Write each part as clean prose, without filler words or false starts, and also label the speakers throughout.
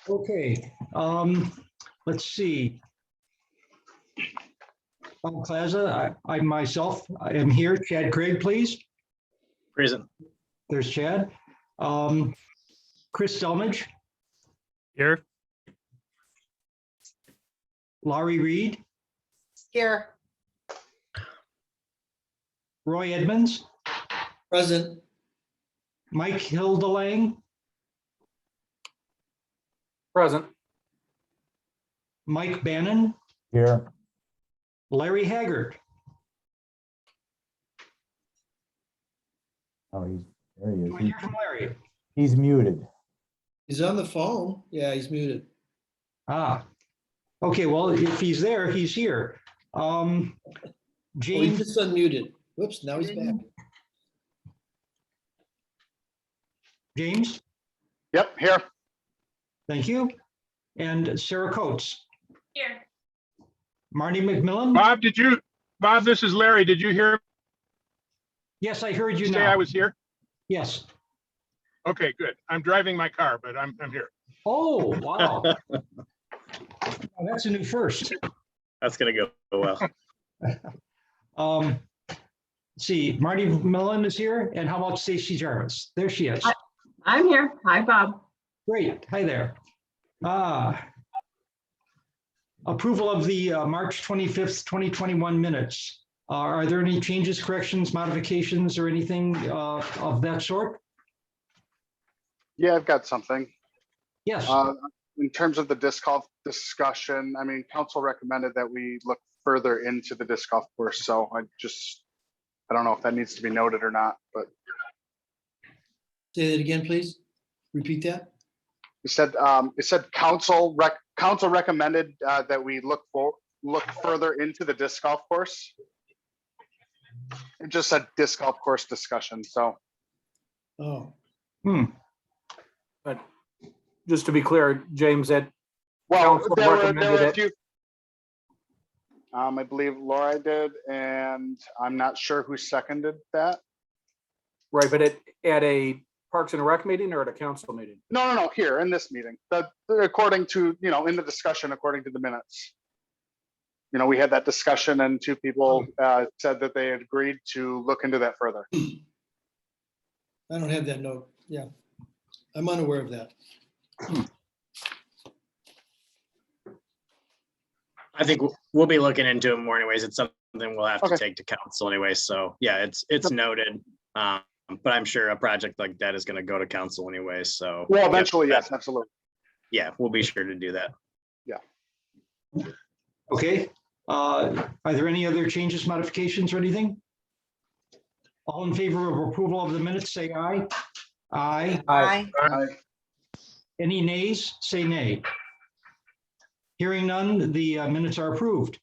Speaker 1: Okay, let's see. Bob Plaza, I myself, I am here. Chad Craig, please.
Speaker 2: Present.
Speaker 1: There's Chad. Chris Selmage,
Speaker 3: Here.
Speaker 1: Laurie Reed,
Speaker 4: Here.
Speaker 1: Roy Edmonds,
Speaker 5: Present.
Speaker 1: Mike Hildelang,
Speaker 3: Present.
Speaker 1: Mike Bannon,
Speaker 6: Here.
Speaker 1: Larry Haggard.
Speaker 6: Oh, there he
Speaker 1: Do I
Speaker 6: is.
Speaker 1: hear from Larry?
Speaker 6: He's muted.
Speaker 5: He's on the phone. Yeah, he's muted.
Speaker 1: Ah, okay, well, if he's there, he's here.
Speaker 5: Oh, he
Speaker 1: James,
Speaker 5: just unmuted. Whoops, now he's back.
Speaker 1: James,
Speaker 7: Yep, here.
Speaker 1: thank you. And Sarah Coates,
Speaker 4: Here.
Speaker 1: Marty McMillan.
Speaker 8: Bob, this is Larry. Did you hear
Speaker 1: Yes, I heard
Speaker 8: me
Speaker 1: you
Speaker 8: say
Speaker 1: now.
Speaker 8: I was here?
Speaker 1: Yes.
Speaker 8: Okay, good. I'm driving my car, but I'm here.
Speaker 1: Oh, wow. Oh, that's a new first.
Speaker 2: That's gonna go well.
Speaker 1: Let's see, Marty McMillan is here, and how about Stacy Jarvis? There she is.
Speaker 4: I'm here. Hi, Bob.
Speaker 1: Great, hi there. Approval of the March 25th, 2021 minutes. Are there any changes, corrections, modifications, or anything of that sort?
Speaker 7: Yeah, I've got something.
Speaker 1: Yes,
Speaker 7: In terms of the disc golf discussion, I mean, council recommended that we look further into the disc golf course. So I don't know if that needs to be noted or not, but
Speaker 5: Say that again, please. Repeat that.
Speaker 7: it said council recommended that we look further into the disc golf course. It just said disc golf course discussion. So
Speaker 5: Oh,
Speaker 3: But just to be clear, James, that
Speaker 7: well,
Speaker 3: Council
Speaker 7: there were
Speaker 3: recommended
Speaker 7: a
Speaker 3: it.
Speaker 7: few. I believe Laura did, and I'm not sure who seconded that.
Speaker 3: right, but at a Parks and Rec meeting or at a council meeting?
Speaker 7: No, here in this meeting, according to, in the discussion, according to the minutes. We had that discussion and two people said that they had agreed to look into that further.
Speaker 5: I don't have that note. Yeah. I'm unaware of that.
Speaker 2: I think we'll be looking into it more anyways. It's something we'll have to
Speaker 7: Okay.
Speaker 2: take to council anyway. So yeah, it's noted. But I'm sure a project like that is gonna go to council anyway. So.
Speaker 7: Well,
Speaker 2: yep,
Speaker 7: eventually,
Speaker 2: that-
Speaker 7: yes, absolutely.
Speaker 2: Yeah, we'll be sure to do that.
Speaker 1: okay. Are there any other changes, modifications, or anything? All in favor of approval of the minutes, say aye. Aye.
Speaker 4: Hi.
Speaker 1: Any nays, say nay. Hearing none, the minutes are approved.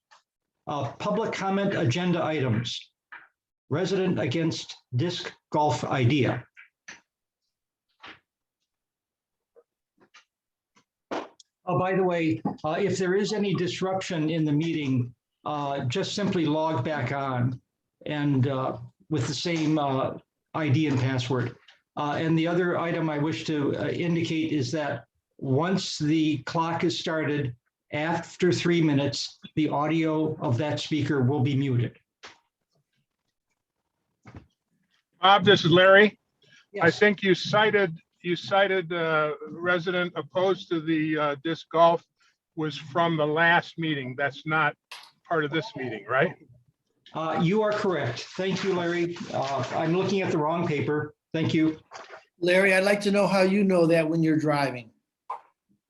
Speaker 1: Public comment agenda items. Resident against disc golf idea. Oh, by the way, if there is any disruption in the meeting, just simply log back on and with the same ID and password. And the other item I wish to indicate is that once the clock is started, after 3 minutes, the audio of that speaker will be muted.
Speaker 8: Bob, this is Larry. I
Speaker 1: Yes.
Speaker 8: think you cited resident opposed to the disc golf was from the last meeting. That's not part of this meeting, right?
Speaker 1: You are correct. Thank you, Larry. I'm looking at the wrong paper. Thank you.
Speaker 5: Larry, I'd like to know how you know that when you're driving.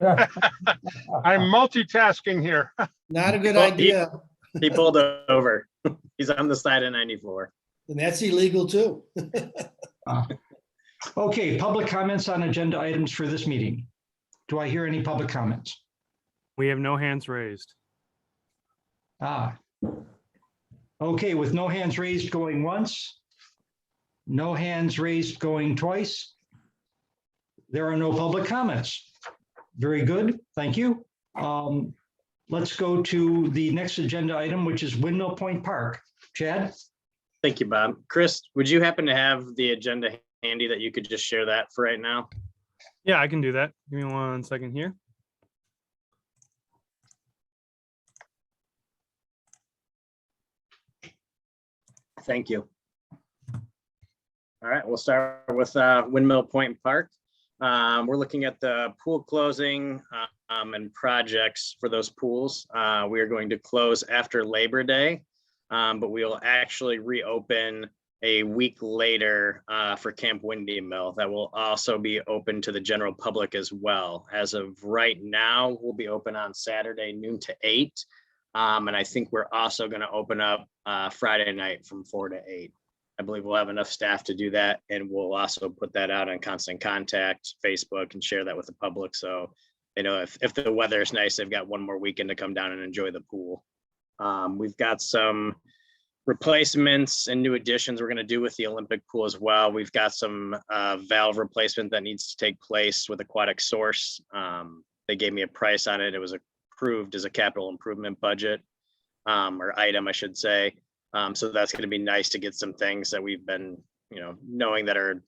Speaker 8: I'm multitasking here.
Speaker 5: Not a good
Speaker 2: Well,
Speaker 5: idea.
Speaker 2: He pulled over. He's on the side of 94.
Speaker 5: And that's illegal too.
Speaker 1: Okay, public comments on agenda items for this meeting. Do I hear any public comments?
Speaker 3: We have no hands raised.
Speaker 1: Okay, with no hands raised going once, no hands raised going twice, there are no public comments. Very good, thank you. Let's go to the next agenda item, which is Windmill Point Park. Chad?
Speaker 2: Thank you, Bob. Chris, would you happen to have the agenda handy that you could just share that for right now?
Speaker 3: Yeah, I can do that. Give me 1 second here.
Speaker 2: thank you. All right, we'll start with Windmill Point Park. We're looking at the pool closing and projects for those pools. We are going to close after Labor Day, but we will actually reopen a week later for Camp Windmill. That will also be open to the general public as well. As of right now, we'll be open on Saturday noon to 8. And I think we're also going to open up Friday night from 4 to 8. I believe we'll have enough staff to do that, and we'll also put that out on Constant Contact, Facebook, and share that with the public. So, you know, if the weather is nice, they've got one more weekend to come down and enjoy the pool. We've got some replacements and new additions we're going to do with the Olympic pool as well. We've got some valve replacement that needs to take place with Aquatic Source. They gave me a price on it. It was approved as a capital improvement budget or item, I should say. So that's going to be nice to get some things that we've been, you know, knowing that are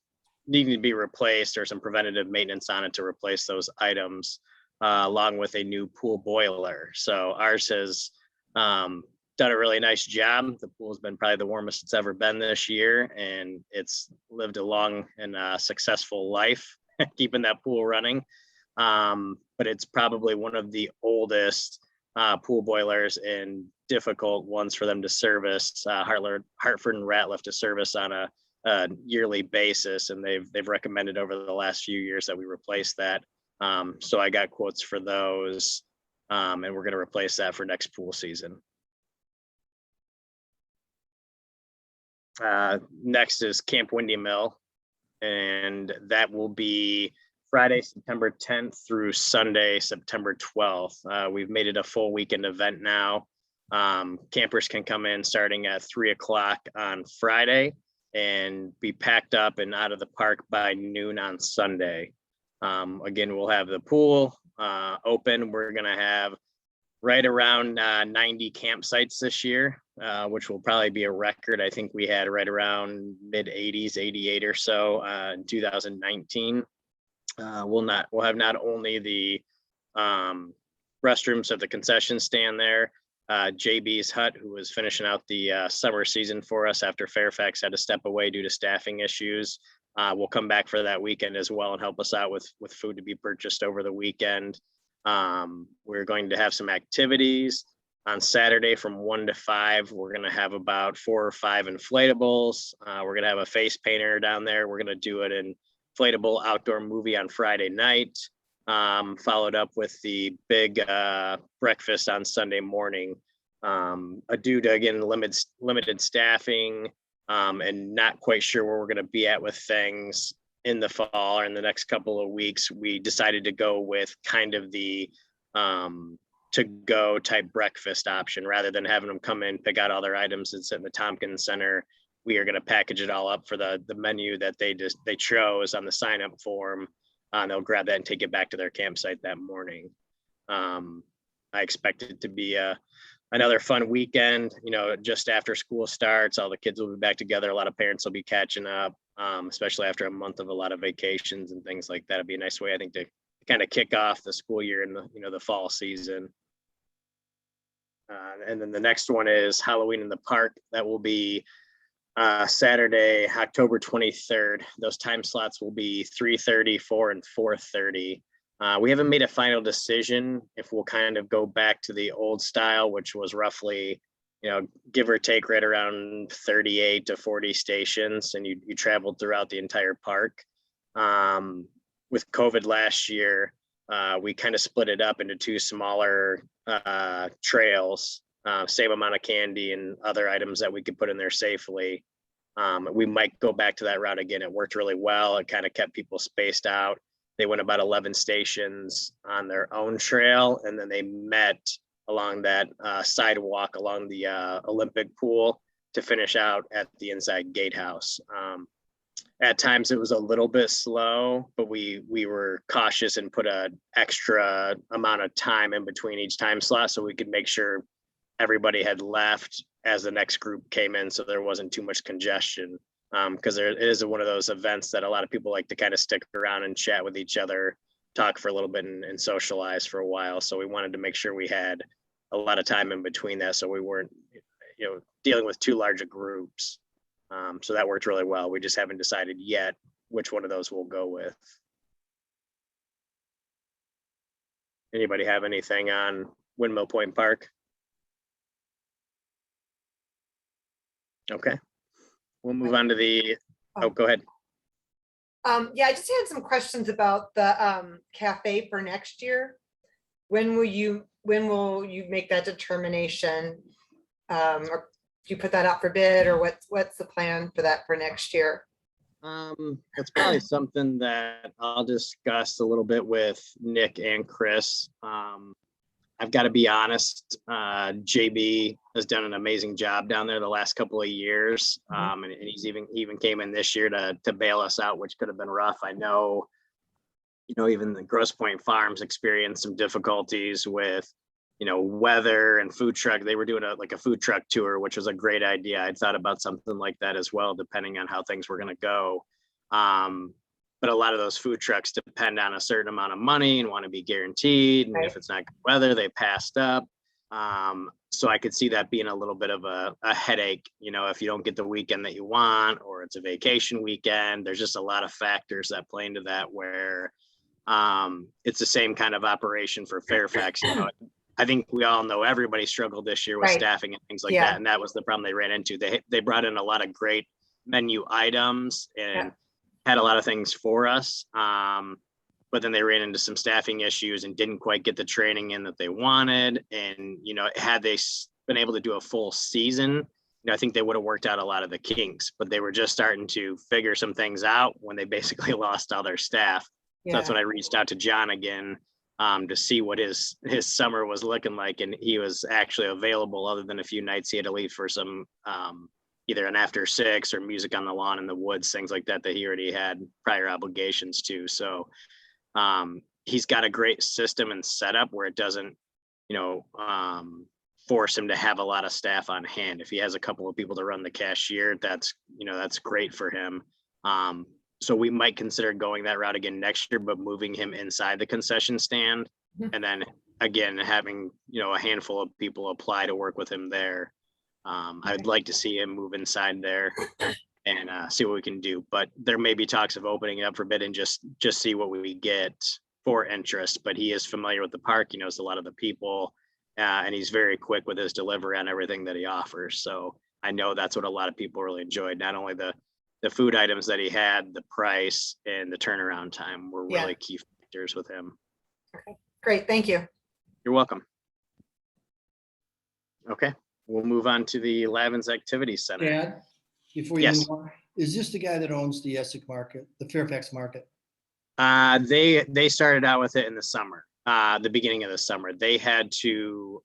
Speaker 2: needing to be replaced or some preventative maintenance on it to replace those items, along with a new pool boiler. So ours has done a really nice job. The pool has been probably the warmest it's ever been this year, and it's lived a long and successful life keeping that pool running. But it's probably one of the oldest pool boilers and difficult ones for them to service. Hartford and Ratliff to service on a yearly basis, and they've recommended over the last few years that we replace that. So I got quotes for those, and we're going to replace that for next pool season. Next is Camp Windmill, and that will be Friday, September 10th through Sunday, September 12th. We've made it a full weekend event now. Campers can come in starting at 3 o'clock on Friday and be packed up and out of the park by noon on Sunday. Again, we'll have the pool open. We're going to have right around 90 campsites this year, which will probably be a record. I think we had right around mid 80s, 88 or so in 2019. We'll have not only the restrooms at the concession stand there. JB's Hut, who was finishing out the summer season for us after Fairfax had to step away due to staffing issues, will come back for that weekend as well and help us out with food to be purchased over the weekend. We're going to have some activities on Saturday from 1 to 5. We're going to have about 4 or 5 inflatables. We're going to have a face painter down there. We're going to do an inflatable outdoor movie on Friday night, followed up with the big breakfast on Sunday morning. Due to, again, limited staffing and not quite sure where we're going to be at with things in the fall or in the next couple of weeks, we decided to go with kind of the to-go type breakfast option rather than having them come in, pick out all their items and sit in the Tompkins Center. We are going to package it all up for the menu that they chose on the sign up form. They'll grab that and take it back to their campsite that morning. I expect it to be another fun weekend. You know, just after school starts, all the kids will be back together. A lot of parents will be catching up, especially after a month of a lot of vacations and things like that. It'd be a nice way, I think, to kind of kick off the school year in the fall season. And then the next one is Halloween in the Park. That will be Saturday, October 23rd. Those time slots will be 3:30, 4, and 4:30. We haven't made a final decision if we'll kind of go back to the old style, which was roughly, give or take right around 38 to 40 stations, and you traveled throughout the entire park. With COVID last year, we kind of split it up into 2 smaller trails, same amount of candy and other items that we could put in there safely. We might go back to that route again. It worked really well. It kind of kept people spaced out. They went about 11 stations on their own trail, and then they met along that sidewalk along the Olympic pool to finish out at the inside gatehouse. At times it was a little bit slow, but we were cautious and put an extra amount of time in between each time slot so we could make sure everybody had left as the next group came in, so there wasn't too much congestion. Because it is one of those events that a lot of people like to kind of stick around and chat with each other, talk for a little bit and socialize for a while. So we wanted to make sure we had a lot of time in between that, so we weren't, dealing with too large of groups. So that worked really well. We just haven't decided yet which one of those we'll go with. Anybody have anything on Windmill Point Park? Okay, we'll move on to the, oh, go ahead.
Speaker 9: Yeah, I just had some questions about the cafe for next year. When will you make that determination? Or do you put that out for bid, or what's the plan for that for next year?
Speaker 2: It's probably something that I'll discuss a little bit with Nick and Chris. I've got to be honest, JB has done an amazing job down there the last couple of years. And he's even came in this year to bail us out, which could have been rough. I know, even the Grosse Pointe Farms experienced some difficulties with, weather and food truck. They were doing a food truck tour, which was a great idea. I'd thought about something like that as well, depending on how things were going to go. But a lot of those food trucks depend on a certain amount of money and want to be guaranteed. And if it's not good weather, they passed up. So I could see that being a little bit of a headache, if you don't get the weekend that you want, or it's a vacation weekend. There's just a lot of factors that play into that, where it's the same kind of operation for Fairfax. I think we all know everybody struggled this year with staffing and things like that. And that was the problem they ran into. They brought in a lot of great menu items and had a lot of things for us. But then they ran into some staffing issues and didn't quite get the training in that they wanted. And, had they been able to do a full season, I think they would have worked out a lot of the kinks, but they were just starting to figure some things out when they basically lost all their staff. So that's when I reached out to John again, to see what his summer was looking like. And he was actually available, other than a few nights he had to leave for some, either an after 6 or music on the lawn in the woods, things like that he already had prior obligations to. So he's got a great system and setup where it doesn't, force him to have a lot of staff on hand. If he has a couple of people to run the cashier, that's great for him. So we might consider going that route again next year, but moving him inside the concession stand, and then again having a handful of people apply to work with him there. I'd like to see him move inside there and see what we can do. But there may be talks of opening it up for bid and just see what we get for interest. But he is familiar with the park. He knows a lot of the people, and he's very quick with his delivery on everything that he offers. So I know that's what a lot of people really enjoyed. Not only the food items that he had, the price and the turnaround time were really key factors with him.
Speaker 9: Okay, great. Thank you.
Speaker 2: You're welcome. Okay, we'll move on to the Lavins Activity Center.
Speaker 5: Dad, before you move on, is this the guy that owns the Essex market, the Fairfax market?
Speaker 2: They started out with it in the summer, the beginning of the summer. They had to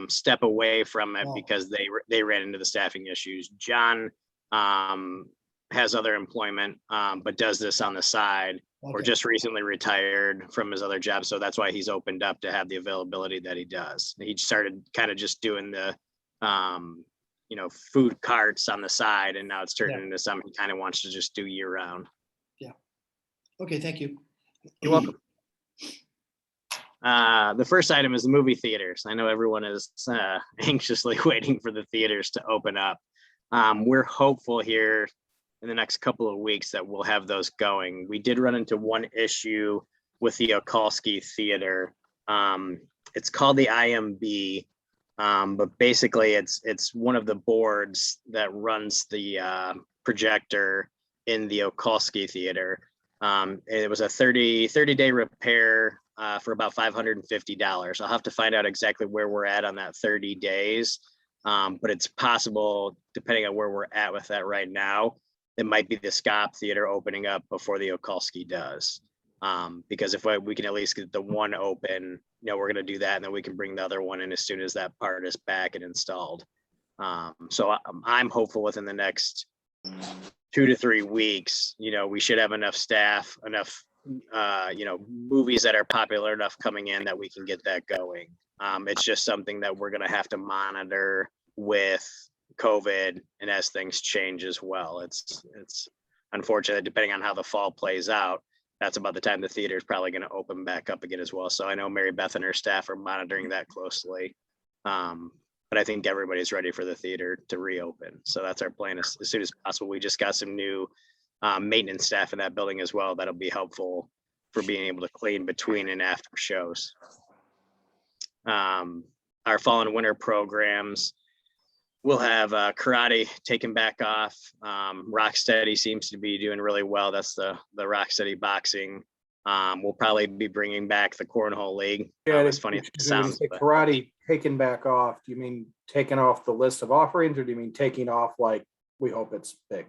Speaker 2: step away from it because they ran into the staffing issues. John has other employment, but does this on the side, or just recently retired from his other job. So that's why he's opened up to have the availability that he does. He started kind of just doing the, food carts on the side, and now it's turned into something he kind of wants to just do year round.
Speaker 5: Yeah. Okay, thank you.
Speaker 2: You're welcome. The first item is the movie theaters. I know everyone is anxiously waiting for the theaters to open up. We're hopeful here in the next couple of weeks that we'll have those going. We did run into one issue with the Okolsky Theater. It's called the IMB, but basically it's one of the boards that runs the projector in the Okolsky Theater. It was a 30-day repair for about $550. I'll have to find out exactly where we're at on that 30 days, but it's possible, depending on where we're at with that right now, it might be the SCOP Theater opening up before the Okolsky does. Because if we can at least get the one open, we're going to do that, and then we can bring the other one in as soon as that part is back and installed. So I'm hopeful within the next 2 to 3 weeks, we should have enough staff, enough, movies that are popular enough coming in that we can get that going. It's just something that we're going to have to monitor with COVID and as things change as well. It's unfortunate, depending on how the fall plays out, that's about the time the theater is probably going to open back up again as well. So I know Mary Beth and her staff are monitoring that closely. but I think everybody's ready for the theater to reopen. So that's our plan as soon as possible. We just got some new maintenance staff in that building as well. That'll be helpful for being able to clean between and after shows. Our fall and winter programs, we'll have karate taken back off. Rocksteady seems to be doing really well. That's the Rocksteady boxing. We'll probably be bringing back the cornhole league. As funny as it
Speaker 3: Excuse me, when you
Speaker 2: sounds,
Speaker 3: say
Speaker 2: but
Speaker 3: karate taken back off, do you mean taken off the list of offerings, or do you mean taking off like we hope it's big?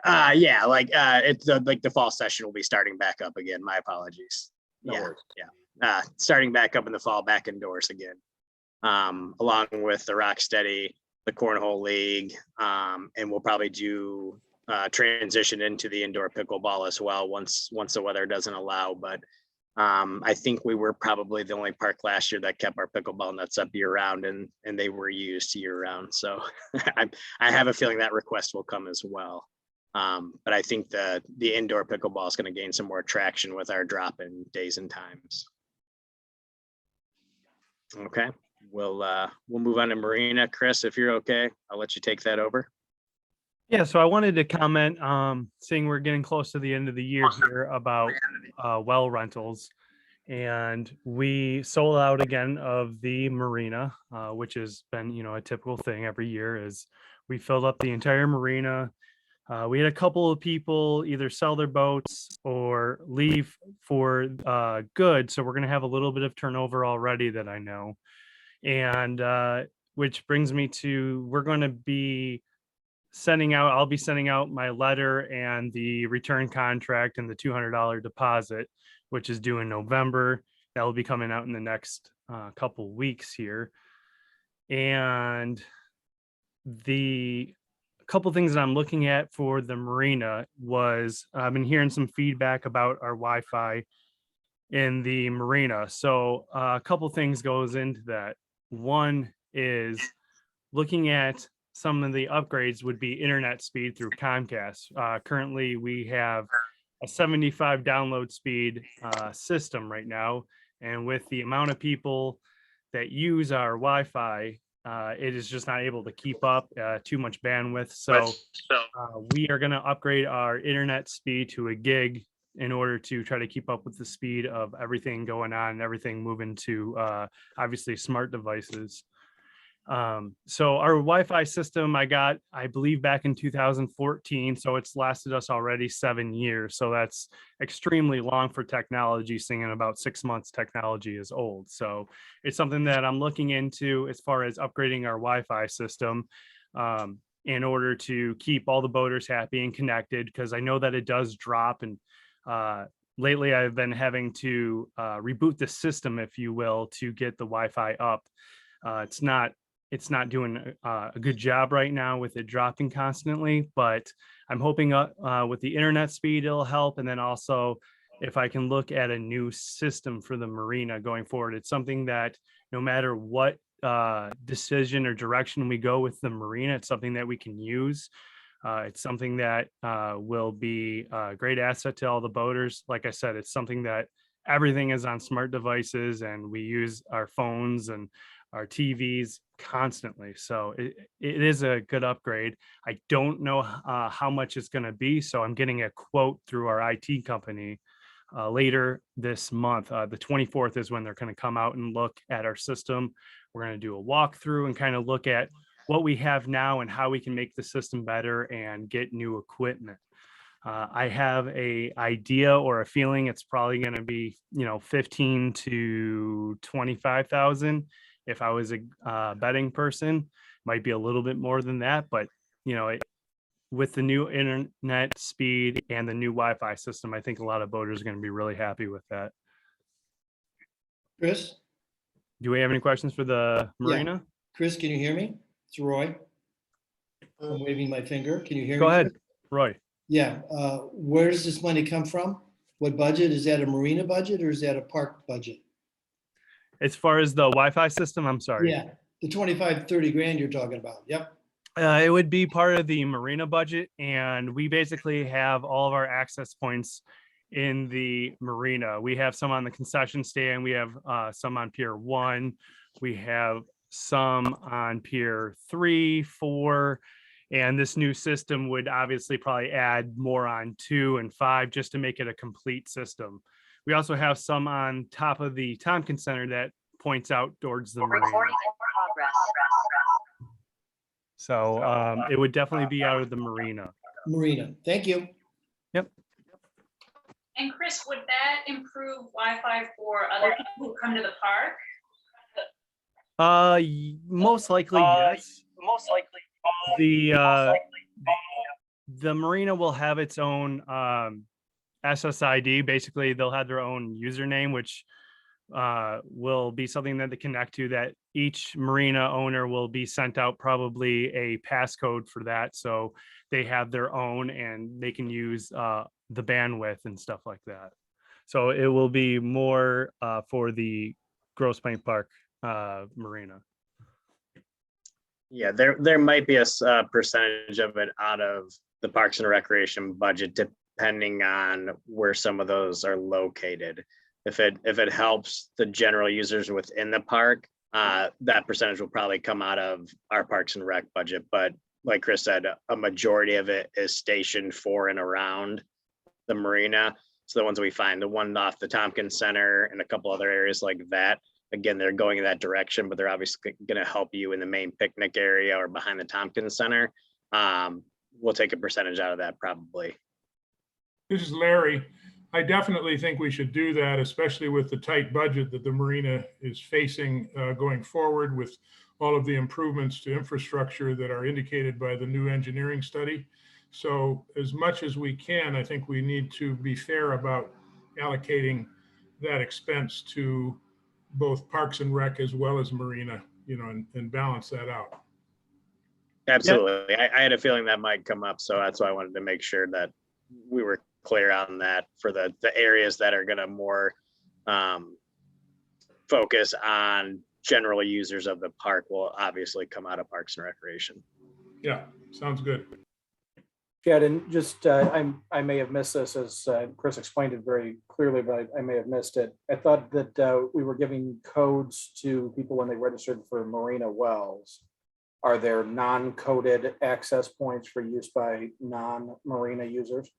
Speaker 2: yeah, like it's like the fall session will be starting back up again. My apologies.
Speaker 3: No
Speaker 2: Yeah,
Speaker 3: worries.
Speaker 2: yeah. Starting back up in the fall, back indoors again. Along with the Rocksteady, the Cornhole League, and we'll probably do transition into the indoor pickleball as well once the weather doesn't allow. But I think we were probably the only park last year that kept our pickleball nets up year round, and they were used year round. So I have a feeling that request will come as well. But I think the indoor pickleball is going to gain some more traction with our drop-in days and times. Okay, we'll move on to Marina. Chris, if you're okay, I'll let you take that over.
Speaker 10: Yeah, so I wanted to comment, seeing we're getting close to the end of the year here, about well rentals. And we sold out again of the marina, which has been, a typical thing every year. Is we filled up the entire marina. We had a couple of people either sell their boats or leave for good. So we're going to have a little bit of turnover already that I know. And which brings me to, I'll be sending out my letter and the return contract and the $200 deposit, which is due in November. That will be coming out in the next couple weeks here. And the couple things that I'm looking at for the marina was, I've been hearing some feedback about our Wi-Fi in the marina. So a couple things goes into that. One is looking at some of the upgrades would be internet speed through Comcast. Currently, we have a 75 download speed system right now. And with the amount of people that use our Wi-Fi, it is just not able to keep up, too much bandwidth. So we are going to upgrade our internet speed to a gig in order to try to keep up with the speed of everything going on and everything moving to obviously smart devices. So our Wi-Fi system I got, I believe, back in 2014. So it's lasted us already 7 years. So that's extremely long for technology, seeing in about 6 months technology is old. So it's something that I'm looking into as far as upgrading our Wi-Fi system in order to keep all the boaters happy and connected, because I know that it does drop. And lately I've been having to reboot the system, if you will, to get the Wi-Fi up. It's not doing a good job right now with it dropping constantly, but I'm hoping with the internet speed, it'll help. And then also if I can look at a new system for the marina going forward, it's something that no matter what decision or direction we go with the marina, it's something that we can use. It's something that will be a great asset to all the boaters. Like I said, it's something that everything is on smart devices, and we use our phones and our TVs constantly. So it is a good upgrade. I don't know how much it's going to be. So I'm getting a quote through our IT company later this month. The 24th is when they're going to come out and look at our system. We're going to do a walkthrough and kind of look at what we have now and how we can make the system better and get new equipment. I have a idea or a feeling it's probably going to be, 15 to 25,000. If I was a betting person, might be a little bit more than that, but with the new internet speed and the new Wi-Fi system, I think a lot of boaters are going to be really happy with that.
Speaker 5: Chris?
Speaker 10: Do we have any questions for the marina?
Speaker 5: Chris, can you hear me? It's Roy. I'm waving my finger. Can you hear me?
Speaker 10: Go ahead, Roy.
Speaker 5: Yeah. Where does this money come from? What budget? Is that a marina budget or is that a park budget?
Speaker 10: As far as the Wi-Fi system, I'm sorry.
Speaker 5: Yeah, the 25, 30 grand you're talking about. Yep.
Speaker 10: It would be part of the marina budget, and we basically have all of our access points in the marina. We have some on the concession stand. We have some on Pier 1. We have some on Pier 3, 4, and this new system would obviously probably add more on 2 and 5 just to make it a complete system. We also have some on top of the Tompkins Center that points out towards the marina. So it would definitely be out of the marina.
Speaker 5: Marina, thank you.
Speaker 10: Yep.
Speaker 4: And Chris, would that improve Wi-Fi for other people who come to the park?
Speaker 10: Most likely, yes. The marina will have its own SSID. Basically, they'll have their own username, which will be something that they connect to, that each marina owner will be sent out probably a passcode for that. So they have their own and they can use the bandwidth and stuff like that. So it will be more for the Grosse Pointe Park marina.
Speaker 2: Yeah, there might be a percentage of it out of the Parks and Recreation budget, depending on where some of those are located. If it helps the general users within the park, that percentage will probably come out of our Parks and Rec budget. But like Chris said, a majority of it is stationed for and around the marina. So the ones we find, the one off the Tompkins Center and a couple other areas like that, again, they're going in that direction, but they're obviously going to help you in the main picnic area or behind the Tompkins Center. We'll take a percentage out of that probably.
Speaker 8: This is Larry. I definitely think we should do that, especially with the tight budget that the marina is facing going forward, with all of the improvements to infrastructure that are indicated by the new engineering study. So as much as we can, I think we need to be fair about allocating that expense to both Parks and Rec as well as marina, and balance that out.
Speaker 2: Absolutely. I had a feeling that might come up. So that's why I wanted to make sure that we were clear on that for the areas that are going to more focus on general users of the park will obviously come out of Parks and Recreation.
Speaker 8: Yeah, sounds good.
Speaker 3: Chad, and just, I may have missed this, as Chris explained it very clearly, but I may have missed it. I thought that we were giving codes to people when they registered for marina wells. Are there non-coded access points for use by non-marina users?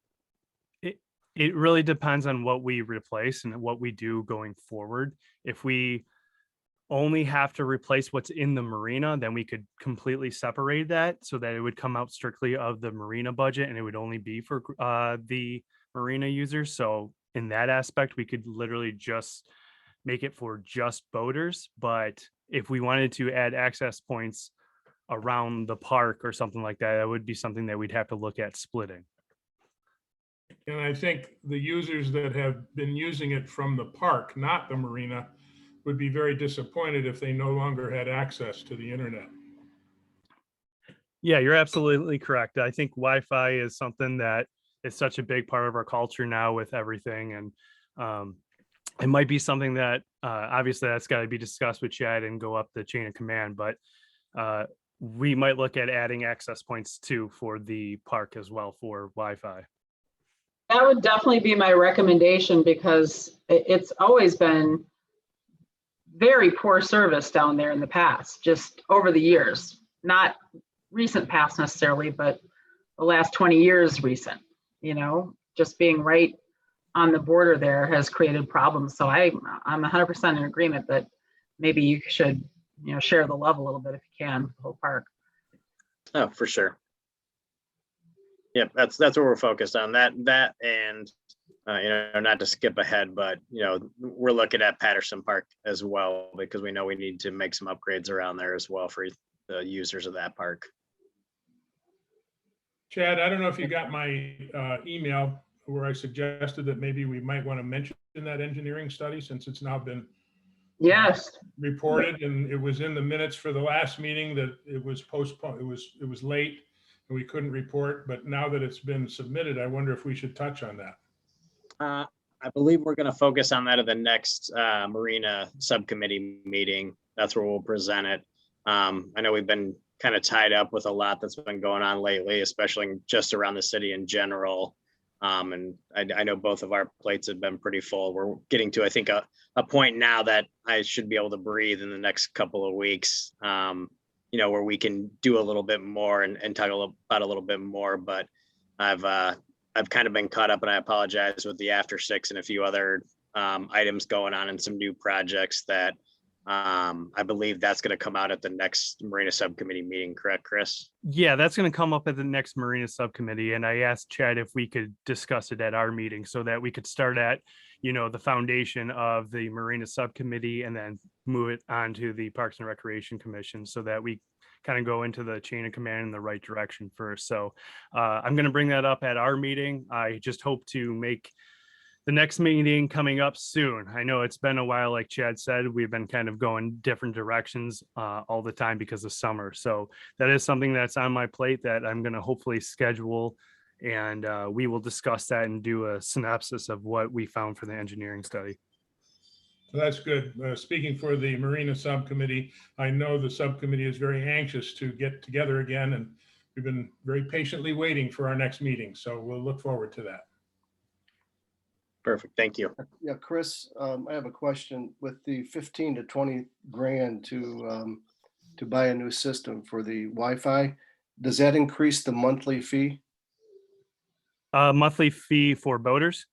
Speaker 10: It really depends on what we replace and what we do going forward. If we only have to replace what's in the marina, then we could completely separate that so that it would come out strictly of the marina budget and it would only be for the marina users. So in that aspect, we could literally just make it for just boaters. But if we wanted to add access points around the park or something like that, that would be something that we'd have to look at splitting.
Speaker 8: And I think the users that have been using it from the park, not the marina, would be very disappointed if they no longer had access to the internet.
Speaker 10: Yeah, you're absolutely correct. I think Wi-Fi is something that is such a big part of our culture now with everything. And it might be something that obviously that's got to be discussed with Chad and go up the chain of command, but we might look at adding access points too for the park as well for Wi-Fi.
Speaker 11: That would definitely be my recommendation, because it's always been very poor service down there in the past, just over the years, not recent past necessarily, but the last 20 years recent, just being right on the border there has created problems. So I'm 100% in agreement that maybe you should, share the love a little bit if you can, the whole park.
Speaker 2: Oh, for sure. Yep, that's what we're focused on. That and not to skip ahead, but we're looking at Patterson Park as well, because we know we need to make some upgrades around there as well for the users of that park.
Speaker 8: Chad, I don't know if you got my email where I suggested that maybe we might want to mention that engineering study, since it's now been reported, and it was in the minutes for the last meeting that it was postponed. It was late and we couldn't report, but now that it's been submitted, I wonder if we should touch on that.
Speaker 2: I believe we're going to focus on that at the next marina subcommittee meeting. That's where we'll present it. I know we've been kind of tied up with a lot that's been going on lately, especially just around the city in general. And I know both of our plates have been pretty full. We're getting to, I think, a point now that I should be able to breathe in the next couple of weeks, where we can do a little bit more and talk about a little bit more. But I've kind of been caught up, and I apologize, with the after six and a few other items going on and some new projects that I believe that's going to come out at the next Marina Subcommittee meeting, correct, Chris?
Speaker 10: Yeah, that's going to come up at the next Marina Subcommittee. And I asked Chad if we could discuss it at our meeting so that we could start at, the foundation of the Marina Subcommittee and then move it on to the Parks and Recreation Commission so that we kind of go into the chain of command in the right direction first. So I'm going to bring that up at our meeting. I just hope to make the next meeting coming up soon. I know it's been a while, like Chad said, we've been kind of going different directions all the time because of summer. So that is something that's on my plate that I'm going to hopefully schedule, and we will discuss that and do a synopsis of what we found for the engineering study.
Speaker 8: So that's good. Speaking for the Marina Subcommittee, I know the subcommittee is very anxious to get together again, and we've been very patiently waiting for our next meeting. So we'll look forward to that.
Speaker 2: Perfect. Thank you.
Speaker 12: Yeah, Chris, I have a question. With the 15 to 20 grand to buy a new system for the Wi-Fi, does that increase the monthly fee?
Speaker 10: Monthly fee for boaters?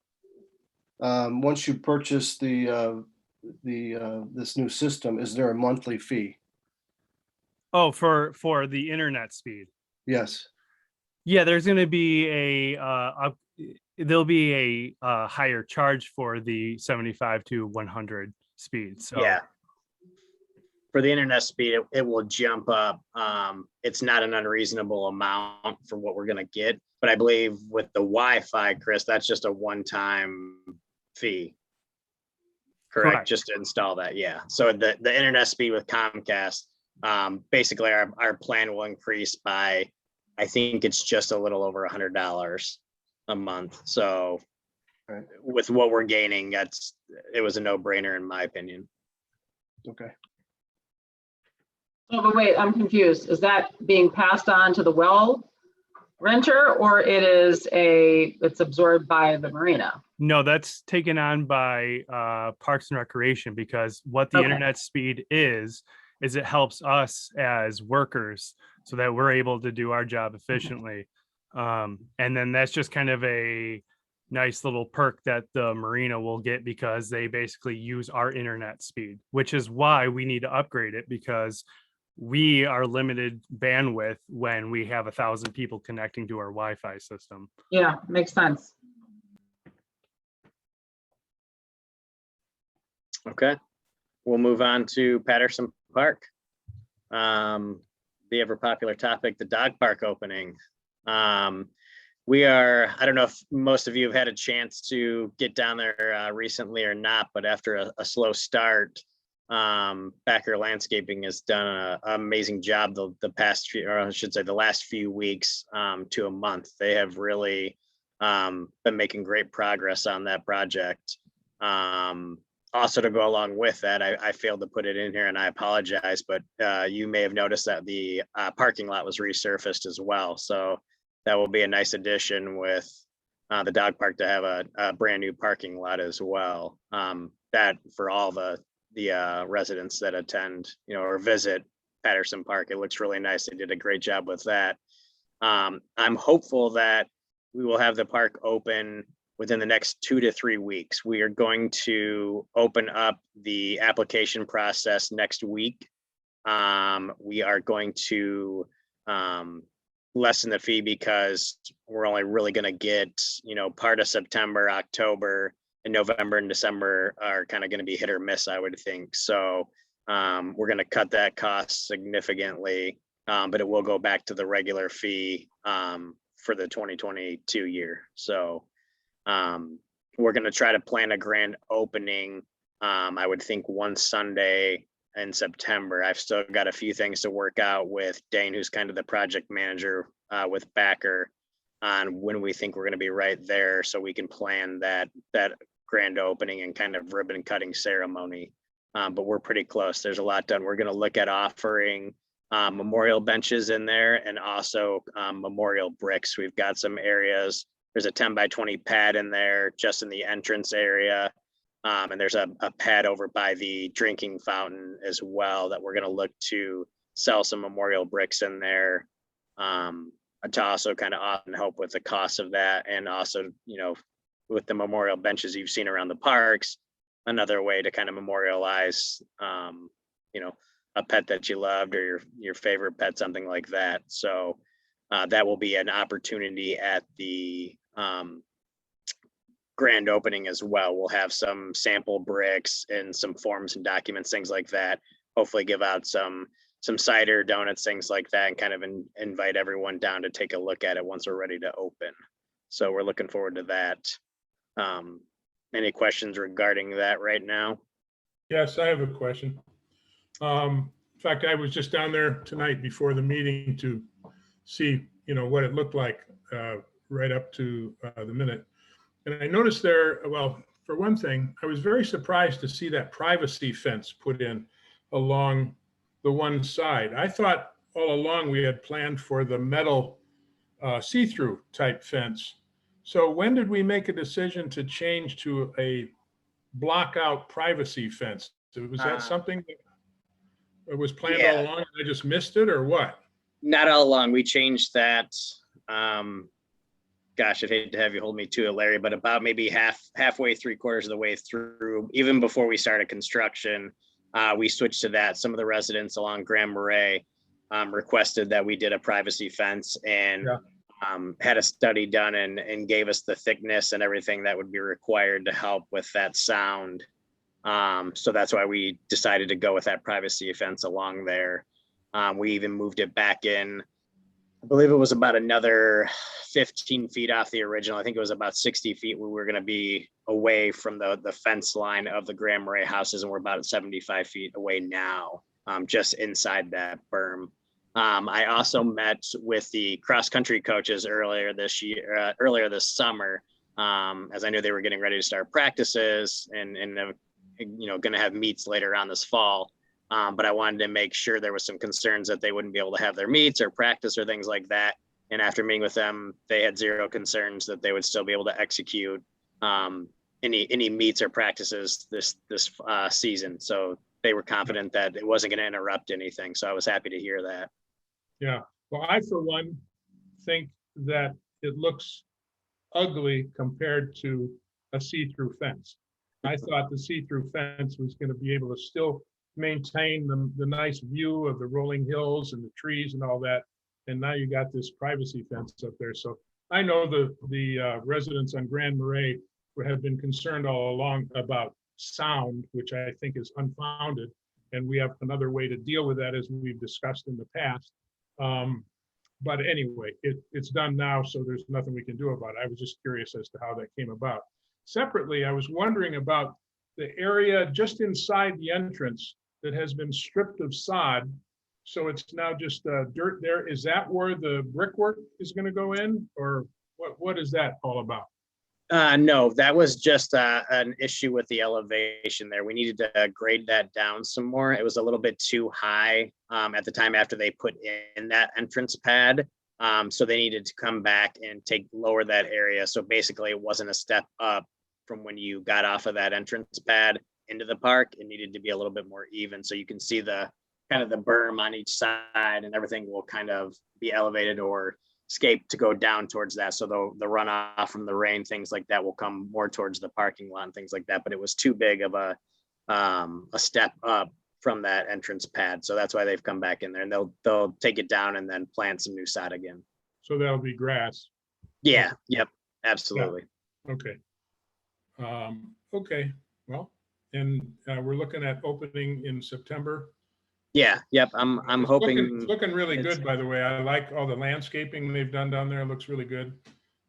Speaker 12: Once you purchase this new system, is there a monthly fee?
Speaker 10: Oh, for the internet speed.
Speaker 12: Yes.
Speaker 10: Yeah, there's going to be there'll be a higher charge for the 75 to 100 speed. So
Speaker 2: yeah, for the internet speed, it will jump up. It's not an unreasonable amount for what we're going to get, but I believe with the Wi-Fi, Chris, that's just a one-time fee. Correct. Just to install that. Yeah. So the internet speed with Comcast, basically our plan will increase by, I think it's just a little over $100 a month. So
Speaker 12: right.
Speaker 2: With what we're gaining, it was a no-brainer in my opinion.
Speaker 12: Okay.
Speaker 11: Oh, but wait, I'm confused. Is that being passed on to the well renter, or it's absorbed by the marina?
Speaker 10: no, that's taken on by Parks and Recreation, because what the internet speed is it helps us as workers so that we're able to do our job efficiently. And then that's just kind of a nice little perk that the marina will get because they basically use our internet speed, which is why we need to upgrade it, because we are limited bandwidth when we have 1,000 people connecting to our Wi-Fi system.
Speaker 11: Yeah, makes sense.
Speaker 2: Okay, we'll move on to Patterson Park. The ever popular topic, the dog park opening. We are, I don't know if most of you have had a chance to get down there recently or not, but after a slow start, Backer Landscaping has done an amazing job the past few, or I should say the last few weeks to a month. They have really been making great progress on that project. Also, to go along with that, I failed to put it in here and I apologize, but you may have noticed that the parking lot was resurfaced as well. So that will be a nice addition with the dog park to have a brand new parking lot as well. That for all the residents that attend, or visit Patterson Park, it looks really nice. They did a great job with that. I'm hopeful that we will have the park open within the next 2 to 3 weeks. We are going to open up the application process next week. We are going to lessen the fee because we're only really going to get, part of September, October, and November and December are kind of going to be hit or miss, I would think. So we're going to cut that cost significantly, but it will go back to the regular fee for the 2022 year. So we're going to try to plan a grand opening. I would think one Sunday in September. I've still got a few things to work out with Dane, who's kind of the project manager with Backer, on when we think we're going to be right there, so we can plan that grand opening and kind of ribbon cutting ceremony. But we're pretty close. There's a lot done. We're going to look at offering memorial benches in there and also memorial bricks. We've got some areas There's a 10 by 20 pad in there just in the entrance area. And there's a pad over by the drinking fountain as well that we're going to look to sell some memorial bricks in there, to also kind of often help with the cost of that. And also, you know, with the memorial benches you've seen around the parks, another way to kind of memorialize, you know, a pet that you loved or your favorite pet, something like that. So that will be an opportunity at the grand opening as well. We'll have some sample bricks and some forms and documents, things like that. Hopefully give out some cider, donuts, things like that, and kind of invite everyone down to take a look at it once we're ready to open. So we're looking forward to that. Any questions regarding that right now?
Speaker 8: Yes, I have a question. In fact, I was just down there tonight before the meeting to see, you know, what it looked like right up to the minute. And I noticed there, well, for one thing, I was very surprised to see that privacy fence put in along the one side. I thought all along we had planned for the metal see-through type fence. So when did we make a decision to change to a block out privacy fence? Was that something that was planned all along and I just missed it, or what?
Speaker 2: Not all along. We changed that. Gosh, I'd hate to have you hold me to it, Larry, but about maybe halfway, 3/4 of the way through, even before we started construction, we switched to that. Some of the residents along Grand Marais requested that we did a privacy fence, and had a study done and gave us the thickness and everything that would be required to help with that sound. So that's why we decided to go with that privacy fence along there. We even moved it back in. I believe it was about another 15 feet off the original. I think it was about 60 feet. We were going to be away from the fence line of the Grand Marais houses, and we're about 75 feet away now, just inside that berm. I also met with the cross-country coaches earlier this summer, as I knew they were getting ready to start practices and you know, going to have meets later on this fall. But I wanted to make sure there was some concerns that they wouldn't be able to have their meets or practice or things like that. And after meeting with them, they had zero concerns that they would still be able to execute any meets or practices this season. So they were confident that it wasn't going to interrupt anything. So I was happy to hear that.
Speaker 8: Yeah. Well, I, for one, think that it looks ugly compared to a see-through fence. I thought the see-through fence was going to be able to still maintain the nice view of the rolling hills and the trees and all that. And now you got this privacy fence up there. So I know the residents on Grand Marais have been concerned all along about sound, which I think is unfounded. And we have another way to deal with that, as we've discussed in the past. But anyway, it's done now, so there's nothing we can do about it. I was just curious as to how that came about. Separately, I was wondering about the area just inside the entrance that has been stripped of sod. So it's now just dirt there. Is that where the brickwork is going to go in, or what is that all about?
Speaker 2: No, that was just an issue with the elevation there. We needed to grade that down some more. It was a little bit too high at the time after they put in that entrance pad. So they needed to come back and lower that area. So basically it wasn't a step up from when you got off of that entrance pad into the park. It needed to be a little bit more even. So you can see the kind of the berm on each side, and everything will kind of be elevated or escape to go down towards that. So the runoff from the rain, things like that, will come more towards the parking lot and things like that. But it was too big of a step up from that entrance pad. So that's why they've come back in there, and they'll take it down and then plant some new sod again.
Speaker 8: So that'll be grass.
Speaker 2: Yeah. Yep. Absolutely.
Speaker 8: Yeah. Okay. Okay. Well, and we're looking at opening in September.
Speaker 2: Yeah. Yep. I'm hoping
Speaker 8: it's looking really good, by the way. I like all the landscaping they've done down there. It looks really good.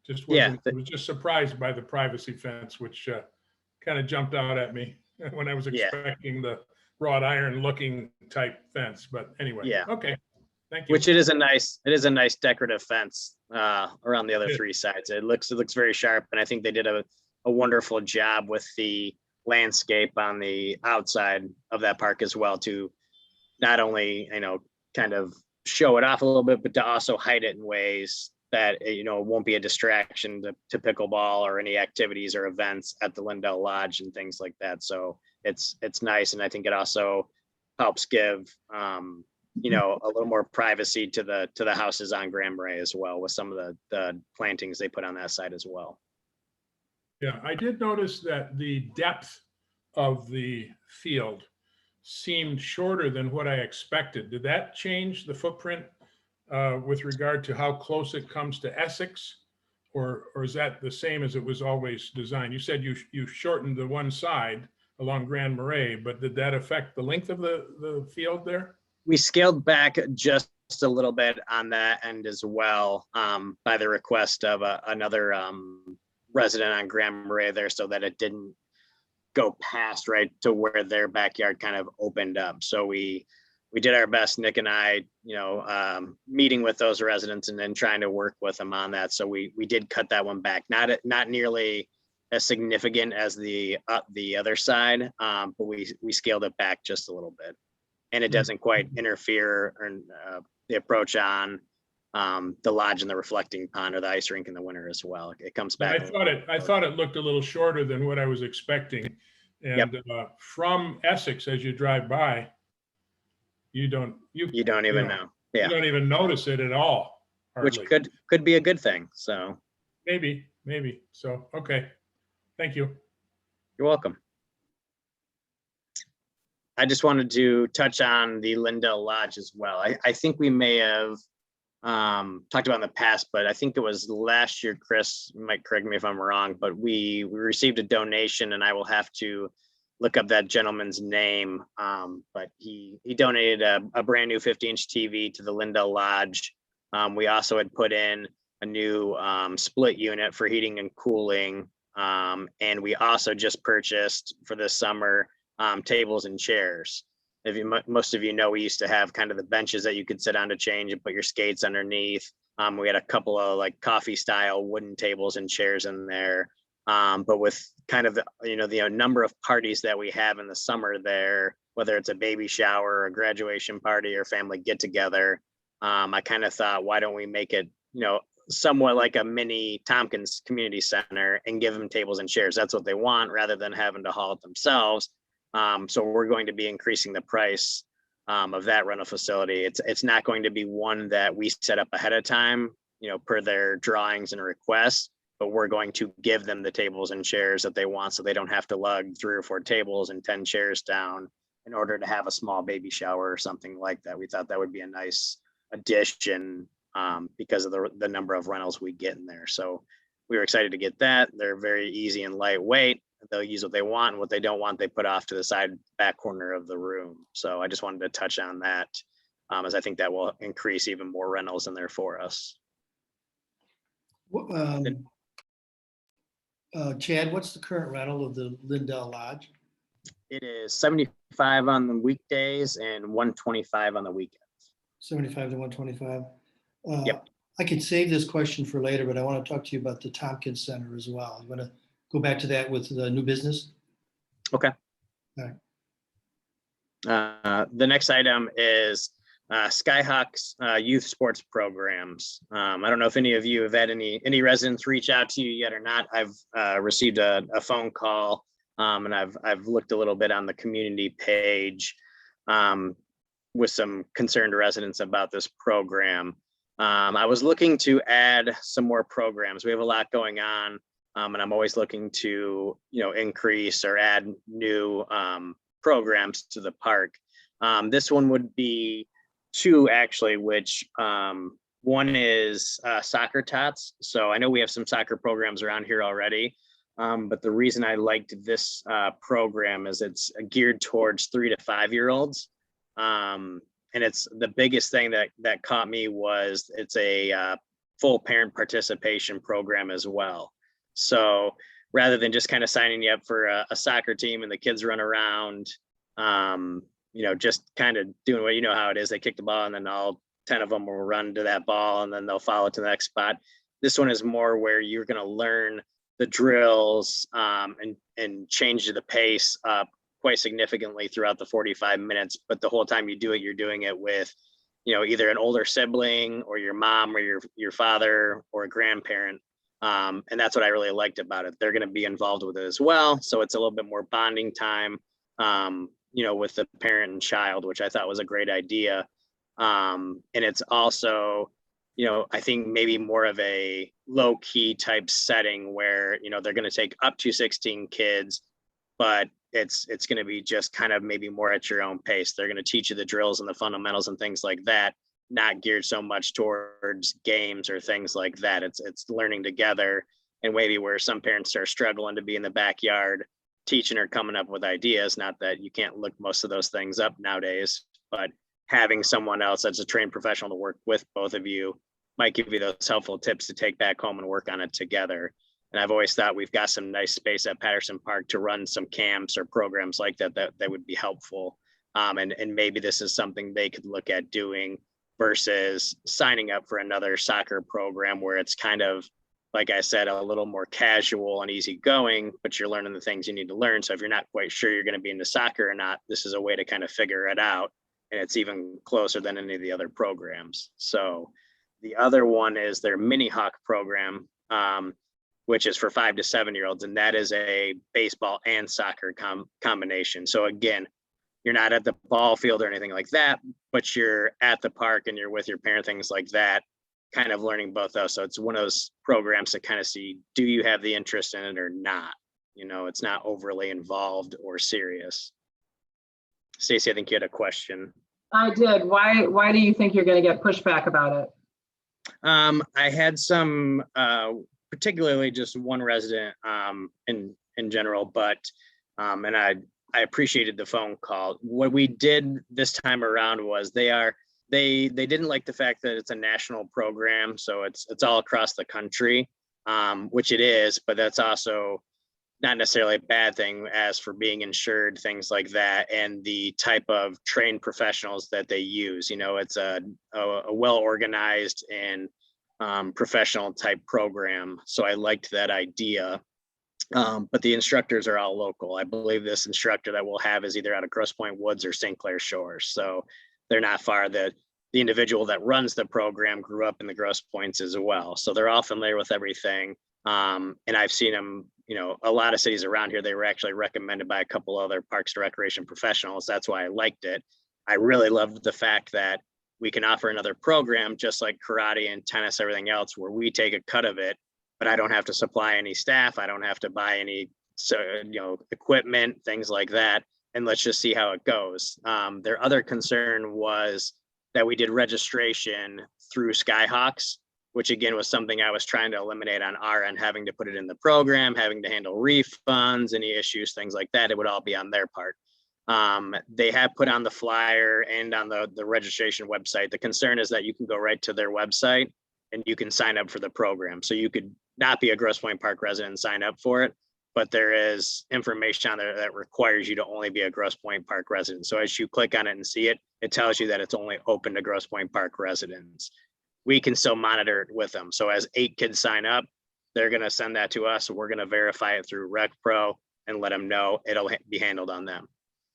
Speaker 8: Just wasn't, I was just surprised by the privacy fence, which kind of jumped out at me when I was expecting the wrought iron looking type fence. But anyway,
Speaker 2: yeah.
Speaker 8: Okay. Thank you.
Speaker 2: Which it is a nice decorative fence around the other three sides. It looks very sharp, and I think they did a wonderful job with the landscape on the outside of that park as well, to not only, kind of show it off a little bit, but to also hide it in ways that, it won't be a distraction to pickleball or any activities or events at the Lindell Lodge and things like that. So it's nice. And I think it also helps give, a little more privacy to the houses on Grand Marais as well, with some of the plantings they put on that side as well.
Speaker 8: Yeah, I did notice that the depth of the field seemed shorter than what I expected. Did that change the footprint with regard to how close it comes to Essex? Or is that the same as it was always designed? You said you shortened the one side along Grand Marais, but did that affect the length of the field there?
Speaker 2: We scaled back just a little bit on that end as well, by the request of another resident on Grand Marais there, so that it didn't go past right to where their backyard kind of opened up. So we did our best, Nick and I, meeting with those residents and then trying to work with them on that. So we did cut that one back, not nearly as significant as the other side, but we scaled it back just a little bit, and it doesn't quite interfere or the approach on the lodge and the reflecting pond or the ice rink in the winter as well. It comes back.
Speaker 8: I thought it looked a little shorter than what I was expecting. And from Essex, as you drive by, you don't even
Speaker 2: know.
Speaker 8: Yeah. You don't even notice it at all. Hardly.
Speaker 2: Which could be a good thing. So
Speaker 8: maybe. So, okay. Thank you.
Speaker 2: You're welcome. I just wanted to touch on the Lindell Lodge as well. I think we may have talked about in the past, but I think it was last year, Chris, you might correct me if I'm wrong, but we received a donation, and I will have to look up that gentleman's name. But he donated a brand new 50-inch TV to the Lindell Lodge. We also had put in a new split unit for heating and cooling. And we also just purchased for this summer tables and chairs. Most of you know, we used to have kind of the benches that you could sit on to change and put your skates underneath. We had a couple of like coffee style wooden tables and chairs in there. But with kind of the number of parties that we have in the summer there, whether it's a baby shower or a graduation party or family get together, I kind of thought, why don't we make it, somewhat like a mini Tompkins Community Center and give them tables and chairs. That's what they want, rather than having to haul it themselves. So we're going to be increasing the price of that rental facility. It's not going to be one that we set up ahead of time, per their drawings and requests, but we're going to give them the tables and chairs that they want, so they don't have to lug 3 or 4 tables and 10 chairs down in order to have a small baby shower or something like that. We thought that would be a nice addition because of the number of rentals we get in there. So we were excited to get that. They're very easy and lightweight. They'll use what they want, and what they don't want, they put off to the side back corner of the room. So I just wanted to touch on that, as I think that will increase even more rentals in there for us.
Speaker 5: Chad, what's the current rental of the Lindell Lodge?
Speaker 2: It is $75 on the weekdays and $125 on the weekends.
Speaker 5: 75 to 125.
Speaker 2: Yep.
Speaker 5: I could save this question for later, but I want to talk to you about the Tompkins Center as well. I'm going to go back to that with the new business.
Speaker 2: Okay.
Speaker 5: All
Speaker 2: right. The next item is Skyhawks youth sports programs. I don't know if any of you have had any residents reach out to you yet or not. I've received a phone call, and I've looked a little bit on the community page with some concerned residents about this program. I was looking to add some more programs. We have a lot going on, and I'm always looking to increase or add new programs to the park. This one would be 2 actually, which one is soccer tots. So I know we have some soccer programs around here already, but the reason I liked this program is it's geared towards 3 to 5-year-olds. And it's the biggest thing that caught me was it's a full parent participation program as well. So rather than just kind of signing you up for a soccer team and the kids run around, just kind of doing what, how it is, they kick the ball and then all 10 of them will run to that ball and then they'll follow to the next spot. This one is more where you're going to learn the drills and change the pace up quite significantly throughout the 45 minutes. But the whole time you do it, you're doing it with either an older sibling or your mom or your father or a grandparent. And that's what I really liked about it. They're going to be involved with it as well. So it's a little bit more bonding time, with the parent and child, which I thought was a great idea. And it's also, I think maybe more of a low key type setting where, they're going to take up to 16 kids, but it's going to be just kind of maybe more at your own pace. They're going to teach you the drills and the fundamentals and things like that, not geared so much towards games or things like that. It's learning together, and maybe where some parents are struggling to be in the backyard teaching or coming up with ideas. Not that you can't look most of those things up nowadays, but having someone else that's a trained professional to work with both of you might give you those helpful tips to take back home and work on it together. And I've always thought we've got some nice space at Patterson Park to run some camps or programs like that would be helpful. And maybe this is something they could look at doing versus signing up for another soccer program where it's kind of, like I said, a little more casual and easygoing, but you're learning the things you need to learn. So if you're not quite sure you're going to be into soccer or not, this is a way to kind of figure it out. And it's even closer than any of the other programs. So the other one is their Mini Hawk program, which is for 5 to 7-year-olds. And that is a baseball and soccer combination. So again, you're not at the ball field or anything like that, but you're at the park and you're with your parent, things like that, kind of learning both those. So it's one of those programs to kind of see, do you have the interest in it or not? It's not overly involved or serious. Stacey, I think you had a question.
Speaker 11: I did. Why do you think you're going to get pushback about it?
Speaker 2: I had some, particularly just one resident in general, but and I appreciated the phone call. What we did this time around was they didn't like the fact that it's a national program, so it's all across the country, which it is, but that's also not necessarily a bad thing as for being insured, things like that, and the type of trained professionals that they use. It's a well-organized and professional type program. So I liked that idea. But the instructors are all local. I believe this instructor that we'll have is either out of Grosse Pointe Woods or St. Clair Shores. So they're not far. The individual that runs the program grew up in the Grosse Pointes as well. So they're all familiar with everything. And I've seen them, a lot of cities around here. They were actually recommended by a couple other parks and recreation professionals. That's why I liked it. I really loved the fact that we can offer another program, just like karate and tennis, everything else, where we take a cut of it, but I don't have to supply any staff. I don't have to buy any, equipment, things like that. And let's just see how it goes. Their other concern was that we did registration through Skyhawks, which again was something I was trying to eliminate on our end, having to put it in the program, having to handle refunds, any issues, things like that. It would all be on their part. They have put on the flyer and on the registration website. The concern is that you can go right to their website and you can sign up for the program. So you could not be a Grosse Pointe Park resident and sign up for it, but there is information on there that requires you to only be a Grosse Pointe Park resident. So as you click on it and see it, it tells you that it's only open to Grosse Pointe Park residents. We can still monitor it with them. So as 8 kids sign up, they're going to send that to us. We're going to verify it through Rec Pro and let them know it'll be handled on them.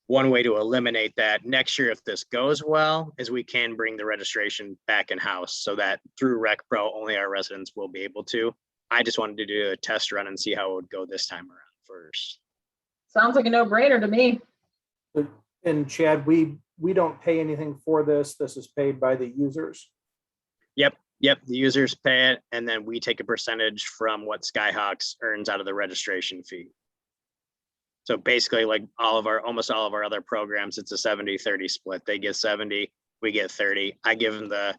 Speaker 2: One way to eliminate that next year, if this goes well, is we can bring the registration back in house so that through Rec Pro, only our residents will be able to. I just wanted to do a test run and see how it would go this time around first.
Speaker 11: Sounds like a no-brainer to me.
Speaker 3: And Chad, we don't pay anything for this. This is paid by the users.
Speaker 2: Yep. The users pay it, and then we take a percentage from what Skyhawks earns out of the registration fee. So basically, like almost all of our other programs, it's a 70-30 split. They get 70, we get 30. I give them the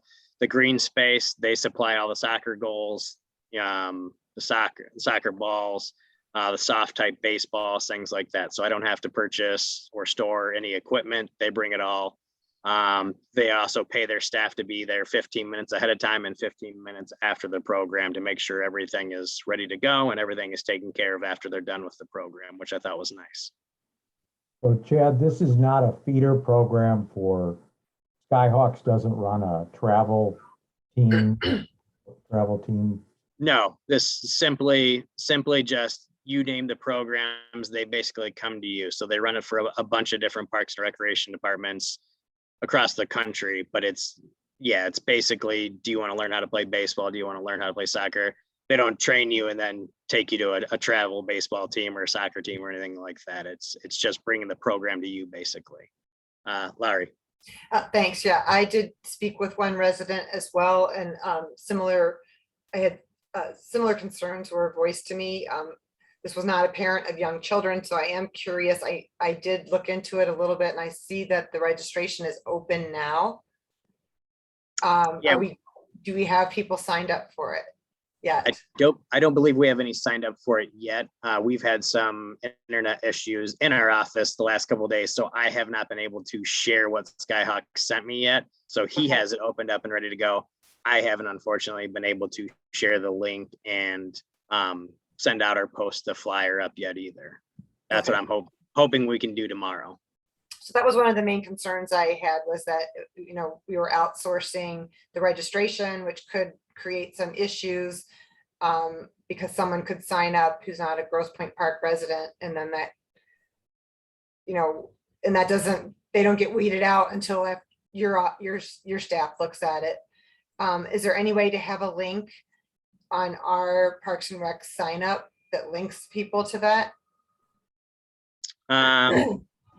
Speaker 2: green space. They supply all the soccer goals, the soccer balls, the soft type baseballs, things like that. So I don't have to purchase or store any equipment. They bring it all. They also pay their staff to be there 15 minutes ahead of time and 15 minutes after the program to make sure everything is ready to go and everything is taken care of after they're done with the program, which I thought was nice.
Speaker 6: So Chad, this is not a feeder program for Skyhawks. Doesn't run a travel team.
Speaker 2: No, this simply just you name the programs, they basically come to you. So they run it for a bunch of different parks and recreation departments across the country, but it's yeah, it's basically, do you want to learn how to play baseball? Do you want to learn how to play soccer? They don't train you and then take you to a travel baseball team or a soccer team or anything like that. It's just bringing the program to you, basically. Larry.
Speaker 9: Thanks. Yeah, I did speak with one resident as well, and I had similar concerns were voiced to me. This was not a parent of young children, so I am curious. I did look into it a little bit, and I see that the registration is open now.
Speaker 2: Yeah.
Speaker 9: Do we have people signed up for it yet?
Speaker 2: I don't believe we have any signed up for it yet. We've had some internet issues in our office the last couple of days, so I have not been able to share what Skyhawk sent me yet. So he has it opened up and ready to go. I haven't unfortunately been able to share the link and send out or post the flyer up yet either. That's what I'm hoping we can do tomorrow.
Speaker 9: So that was one of the main concerns I had, was that, you know, we were outsourcing the registration, which could create some issues because someone could sign up who's not a Grosse Pointe Park resident, and then that, you know, and that they don't get weeded out until your staff looks at it. Is there any way to have a link on our Parks and Rec sign up that links people to that?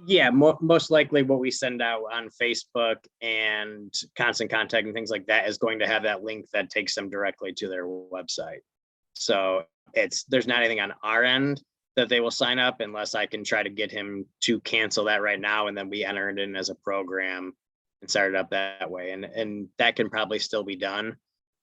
Speaker 2: Yeah, most likely what we send out on Facebook and Constant Contact and things like that is going to have that link that takes them directly to their website. So there's not anything on our end that they will sign up unless I can try to get him to cancel that right now, and then we enter it in as a program and start it up that way. And that can probably still be done.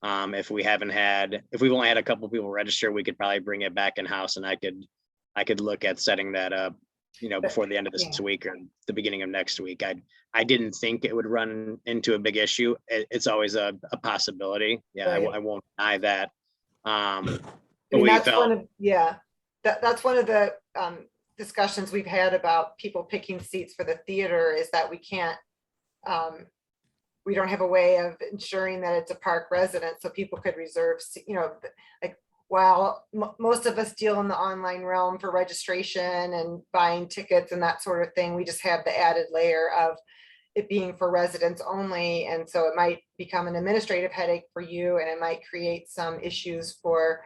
Speaker 2: If we've only had a couple people register, we could probably bring it back in house, and I could look at setting that up, you know, before the end of this week or the beginning of next week. I didn't think it would run into a big issue. It's always a possibility. Yeah,
Speaker 9: Right.
Speaker 2: I won't deny that.
Speaker 9: I mean, that's that's one of the discussions we've had about people picking seats for the theater, is that we can't, we don't have a way of ensuring that it's a park resident, so people could reserve, you know, like, while most of us deal in the online realm for registration and buying tickets and that sort of thing, we just have the added layer of it being for residents only. And so it might become an administrative headache for you, and it might create some issues for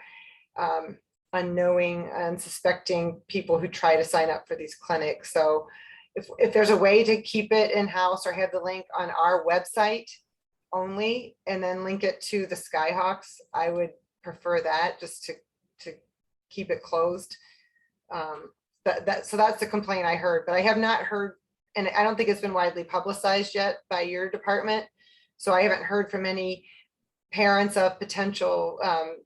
Speaker 9: unknowing and suspecting people who try to sign up for these clinics. So if there's a way to keep it in-house or have the link on our website only and then link it to the Skyhawks, I would prefer that, just to keep it closed. So that's the complaint I heard, but I have not heard, and I don't think it's been widely publicized yet by your department. So I haven't heard from any parents of potential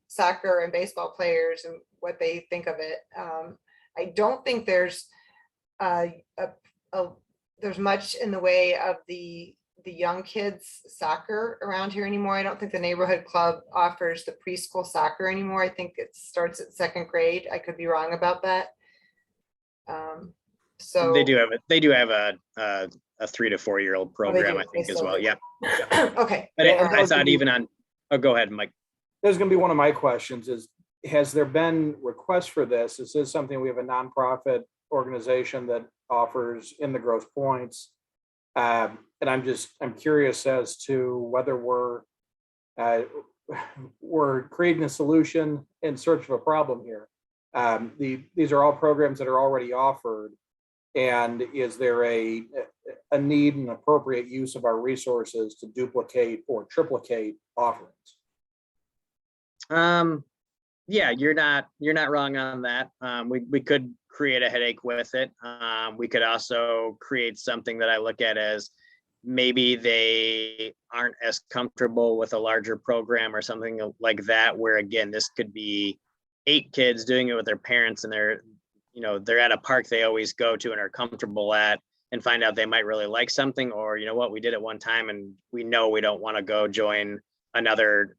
Speaker 9: soccer and baseball players and what they think of it. I don't think there's there's much in the way of the young kids soccer around here anymore. I don't think the neighborhood club offers the preschool soccer anymore. I think it starts at 2nd grade. I could be wrong about that. So
Speaker 2: they do have a 3 to 4 year old program, I think, as well. Yeah.
Speaker 9: Okay.
Speaker 2: But I thought even on, go ahead, Mike.
Speaker 3: There's going to be one of my questions is, has there been requests for this? Is this something, we have a nonprofit organization that offers in the Grosse Pointes? And I'm curious as to whether we're creating a solution in search of a problem here. These are all programs that are already offered. And is there a need and appropriate use of our resources to duplicate or triplicate offerings?
Speaker 2: Yeah, you're not wrong on that. We could create a headache with it. We could also create something that I look at as maybe they aren't as comfortable with a larger program or something like that, where again, this could be 8 kids doing it with their parents, and they're at a park they always go to and are comfortable at, and find out they might really like something, or you know what, we did it one time and we know we don't want to go join another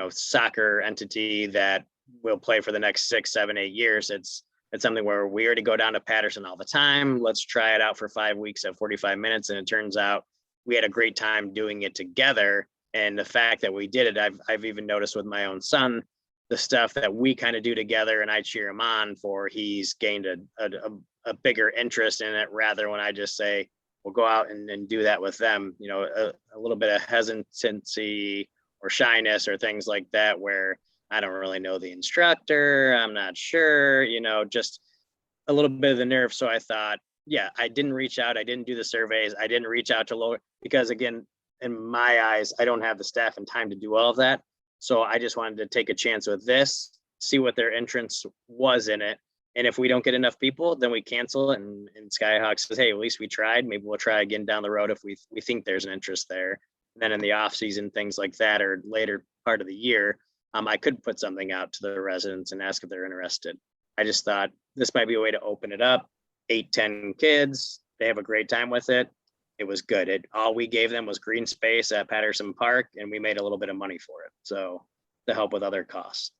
Speaker 2: soccer entity that will play for the next 6, 7, 8 years. It's something where we already go down to Patterson all the time. Let's try it out for 5 weeks at 45 minutes. And it turns out we had a great time doing it together. And the fact that we did it, I've even noticed with my own son, the stuff that we kind of do together and I cheer him on for, he's gained a bigger interest in it, rather when I just say, we'll go out and do that with them. You know, a little bit of hesitancy or shyness or things like that, where I don't really know the instructor, I'm not sure, you know, just a little bit of the nerve. So I thought, yeah, I didn't reach out. I didn't do the surveys. I didn't reach out to lower, because again, in my eyes, I don't have the staff and time to do all of that. So I just wanted to take a chance with this, see what their entrance was in it. And if we don't get enough people, then we cancel it. And Skyhawks says, hey, at least we tried. Maybe we'll try again down the road if we think there's an interest there. And then in the off season, things like that, or later part of the year, I could put something out to the residents and ask if they're interested. I just thought this might be a way to open it up. 8-10 kids, they have a great time with it. It was good. All we gave them was green space at Patterson Park, and we made a little bit of money for it. So to help with other costs.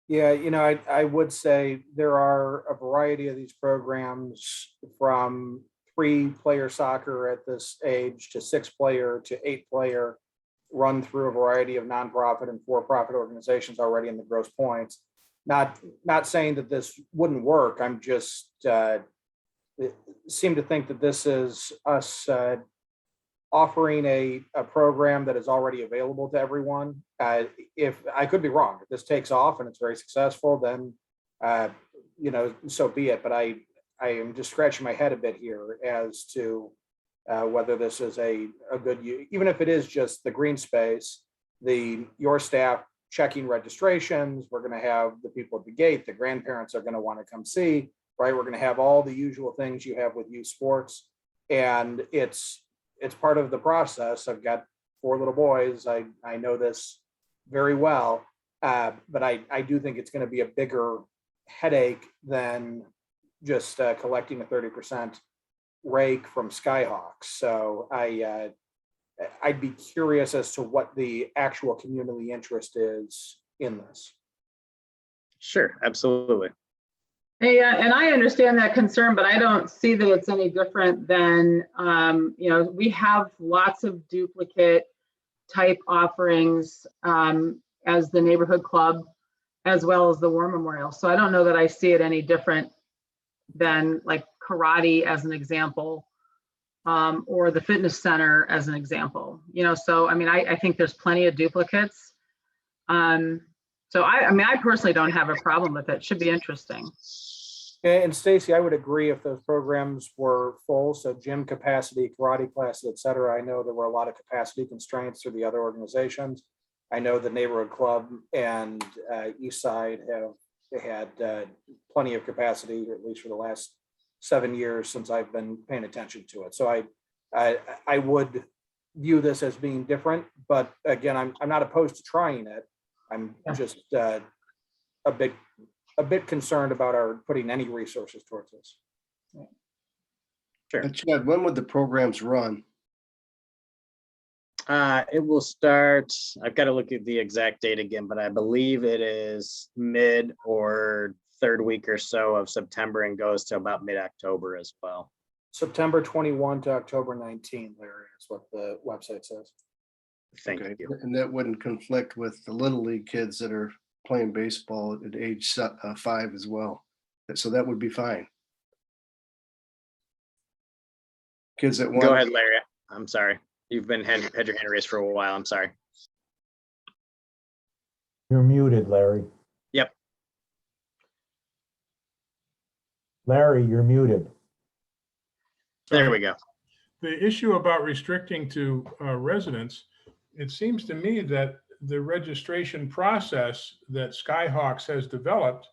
Speaker 3: Yeah, you know, I would say there are a variety of these programs, from 3-player soccer at this age to 6-player to 8-player, run through a variety of nonprofit and for-profit organizations already in the Grosse Pointes. Not saying that this wouldn't work. I'm just seem to think that this is us offering a program that is already available to everyone. If I could be wrong, if this takes off and it's very successful, then you know, so be it. But I am just scratching my head a bit here as to whether this is a good, even if it is just the green space, your staff checking registrations, we're going to have the people at the gate, the grandparents are going to want to come see, right? We're going to have all the usual things you have with youth sports, and it's part of the process. I've got 4 little boys. I know this very well, but I do think it's going to be a bigger headache than just collecting a 30% rake from Skyhawks. So I'd be curious as to what the actual community interest is in this.
Speaker 2: Sure, absolutely.
Speaker 11: Yeah, and I understand that concern, but I don't see that it's any different than, you know, we have lots of duplicate type offerings as the neighborhood club, as well as the War Memorial. So I don't know that I see it any different than like karate as an example, or the fitness center as an example, you know. So I mean, I think there's plenty of duplicates. So I mean, I personally don't have a problem with it. It should be interesting.
Speaker 3: And Stacy, I would agree if those programs were full, so gym capacity, karate classes, et cetera. I know there were a lot of capacity constraints through the other organizations. I know the neighborhood club and East Side have had plenty of capacity, at least for the last 7 years since I've been paying attention to it. So I would view this as being different, but again, I'm not opposed to trying it. I'm just a bit concerned about our putting any resources towards this.
Speaker 2: Sure.
Speaker 12: But Chad, when would the programs run?
Speaker 2: It will start, I've got to look at the exact date again, but I believe it is mid or 3rd week or so of September and goes to about mid-October as well.
Speaker 3: September 21 to October 19, Larry, is what the website says.
Speaker 2: Thank you.
Speaker 12: And that wouldn't conflict with the Little League kids that are playing baseball at age 5 as well. So that would be fine. Kids that want.
Speaker 2: Go ahead, Larry. I'm sorry. You've been had your hand raised for a while. I'm sorry.
Speaker 6: You're muted, Larry.
Speaker 2: Yep.
Speaker 6: Larry, you're muted.
Speaker 2: There we go.
Speaker 8: The issue about restricting to residents, it seems to me that the registration process that Skyhawks has developed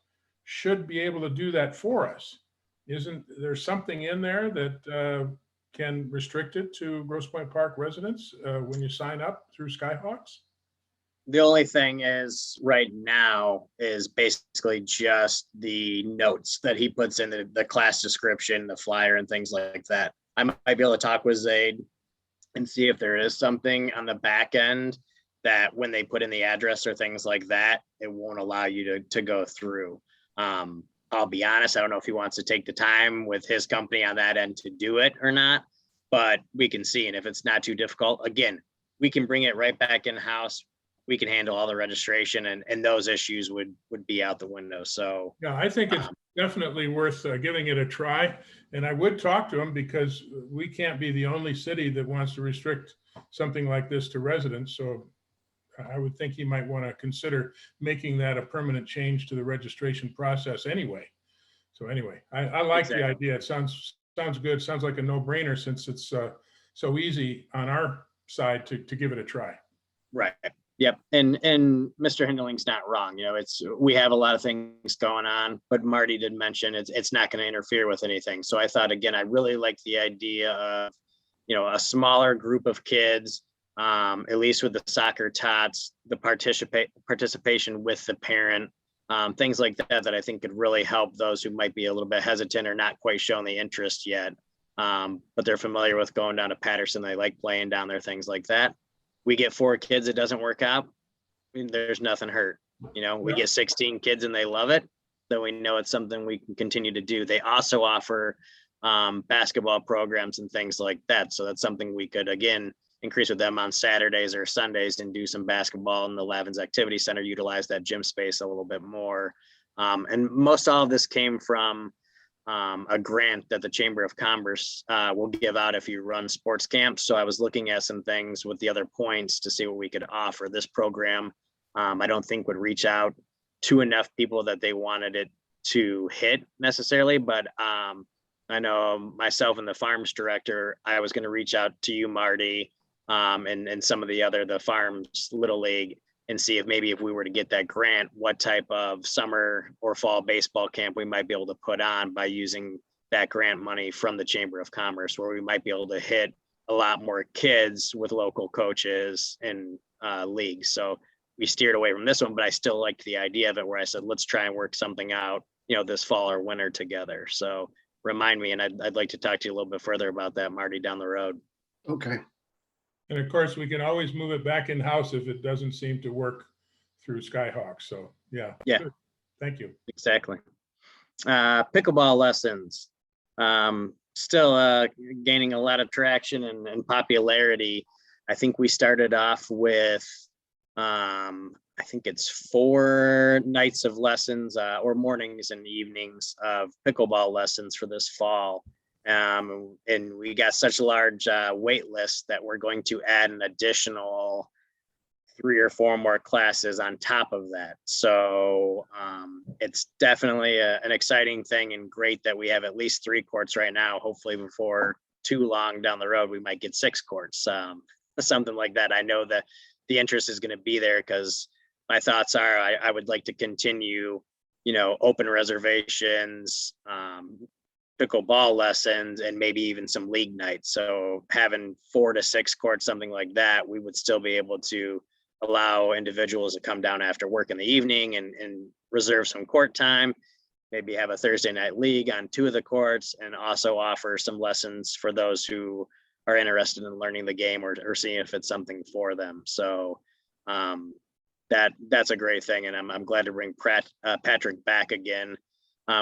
Speaker 8: should be able to do that for us. Isn't there something in there that can restrict it to Grosse Pointe Park residents when you sign up through Skyhawks?
Speaker 2: The only thing is right now is basically just the notes that he puts in the class description, the flyer and things like that. I might be able to talk with Zaid and see if there is something on the back end that when they put in the address or things like that, it won't allow you to go through. I'll be honest, I don't know if he wants to take the time with his company on that end to do it or not, but we can see. And if it's not too difficult, again, we can bring it right back in-house. We can handle all the registration and those issues would be out the window. So
Speaker 8: yeah, I think definitely worth giving it a try. And I would talk to him because we can't be the only city that wants to restrict something like this to residents. So I would think he might want to consider making that a permanent change to the registration process anyway. So anyway, I like the
Speaker 2: Exactly.
Speaker 8: idea. It sounds good. Sounds like a no-brainer since it's so easy on our side to give it a try.
Speaker 2: Right. Yep. And Mr. Hindling's not wrong. You know, we have a lot of things going on, but Marty did mention it's not going to interfere with anything. So I thought, again, I really like the idea of, you know, a smaller group of kids, at least with the soccer tots, the participation with the parent, things like that I think could really help those who might be a little bit hesitant or not quite showing the interest yet. But they're familiar with going down to Patterson. They like playing down there, things like that. We get 4 kids, it doesn't work out. I mean, there's nothing hurt. You know, we get 16 kids and they love it. Then we know it's something we can continue to do. They also offer basketball programs and things like that. So that's something we could, again, increase with them on Saturdays or Sundays and do some basketball in the Lavins Activity Center, utilize that gym space a little bit more. And most all of this came from a grant that the Chamber of Commerce will give out if you run sports camps. So I was looking at some things with the other points to see what we could offer. This program, I don't think would reach out to enough people that they wanted it to hit necessarily, but I know myself and the farms director, I was going to reach out to you, Marty, and some of the farms Little League, and see if maybe if we were to get that grant, what type of summer or fall baseball camp we might be able to put on by using that grant money from the Chamber of Commerce, where we might be able to hit a lot more kids with local coaches and leagues. So we steered away from this one, but I still liked the idea of it, where I said, let's try and work something out, you know, this fall or winter together. So remind me, and I'd like to talk to you a little bit further about that, Marty, down the road.
Speaker 12: Okay.
Speaker 8: And of course, we can always move it back in-house if it doesn't seem to work through Skyhawks. So yeah. Good. Thank you.
Speaker 2: Exactly. Pickleball lessons. Still gaining a lot of traction and popularity. I think we started off with, I think it's 4 nights of lessons or mornings and evenings of pickleball lessons for this fall. And we got such a large wait list that we're going to add an additional 3 or 4 more classes on top of that. So it's definitely an exciting thing, and great that we have at least 3 courts right now. Hopefully before too long down the road, we might get 6 courts, something like that. I know that the interest is going to be there, because my thoughts are I would like to continue, you know, open reservations, pickleball lessons, and maybe even some league nights. So having 4 to 6 courts, something like that, we would still be able to allow individuals to come down after work in the evening and reserve some court time, maybe have a Thursday night league on 2 of the courts, and also offer some lessons for those who are interested in learning the game or seeing if it's something for them. So that's a great thing. And I'm glad to bring Patrick back again.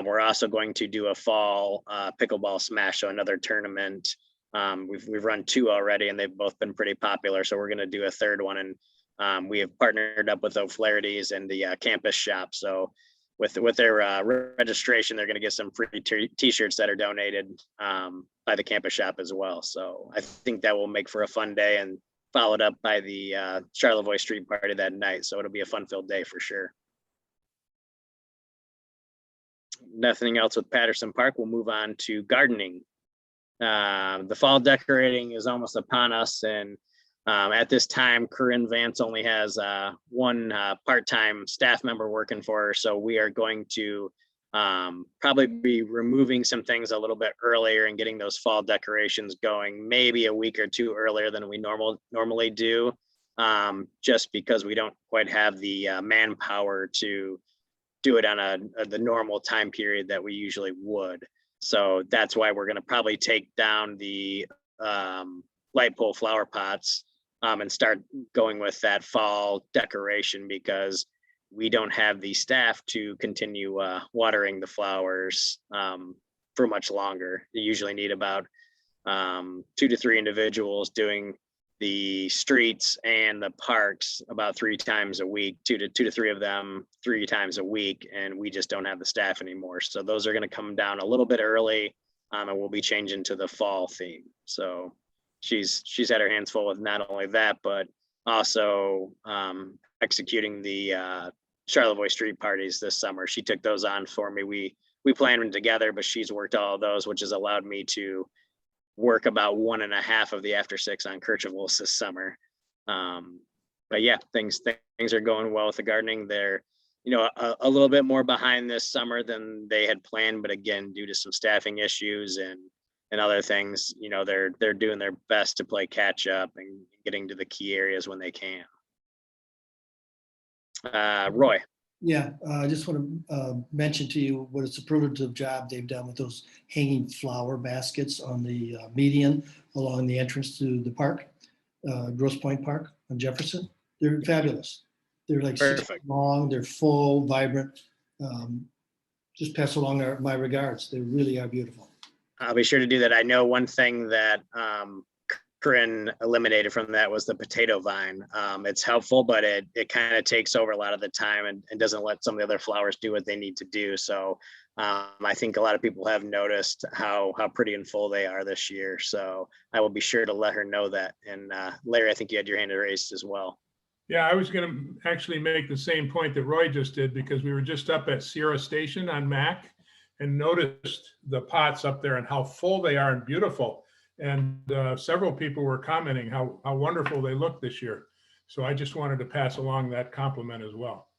Speaker 2: We're also going to do a fall Pickleball Smash, so another tournament. We've run 2 already, and they've both been pretty popular. So we're going to do a 3rd one, and we have partnered up with O'Flaherty's and the campus shop. So with their registration, they're going to get some free t-shirts that are donated by the campus shop as well. So I think that will make for a fun day, and followed up by the Charlevoix street party that night. So it'll be a fun-filled day for sure. Nothing else with Patterson Park. We'll move on to gardening. The fall decorating is almost upon us, and at this time, Corinne Vance only has 1 part-time staff member working for her, so we are going to probably be removing some things a little bit earlier and getting those fall decorations going maybe a week or 2 earlier than we normally do, just because we don't quite have the manpower to do it on the normal time period that we usually would. So that's why we're going to probably take down the light pole flower pots and start going with that fall decoration, because we don't have the staff to continue watering the flowers for much longer. You usually need about 2 to 3 individuals doing the streets and the parks about 3 times a week, two to three of them 3 times a week, and we just don't have the staff anymore. So those are going to come down a little bit early, and we'll be changing to the fall theme. So she's had her hands full with not only that, but also executing the Charlevoix street parties this summer. She took those on for me. We planned them together, but she's worked all of those, which has allowed me to work about 1.5 of the after 6 on Charlevoix this summer. But yeah, things are going well with the gardening. They're, you know, a little bit more behind this summer than they had planned, but again, due to some staffing issues and other things, you know, they're doing their best to play catch up and getting to the key areas when they can. Roy.
Speaker 5: Yeah, I just want to mention to you what a superlative job they've done with those hanging flower baskets on the median along the entrance to the park, Grosse Pointe Park on Jefferson. They're fabulous. They're like 6 feet long, they're full, vibrant. Just pass along my regards. They really are beautiful.
Speaker 2: I'll be sure to do that. I know one thing that Corinne eliminated from that was the potato vine. It's helpful, but it kind of takes over a lot of the time and doesn't let some of the other flowers do what they need to do. So I think a lot of people have noticed how pretty and full they are this year. So I will be sure to let her know that. And Larry, I think you had your hand raised as well.
Speaker 8: Yeah, I was going to actually make the same point that Roy just did, because we were just up at Sierra Station on Mac and noticed the pots up there and how full they are and beautiful. And several people were commenting how wonderful they look this year. So I just wanted to pass along that compliment as well.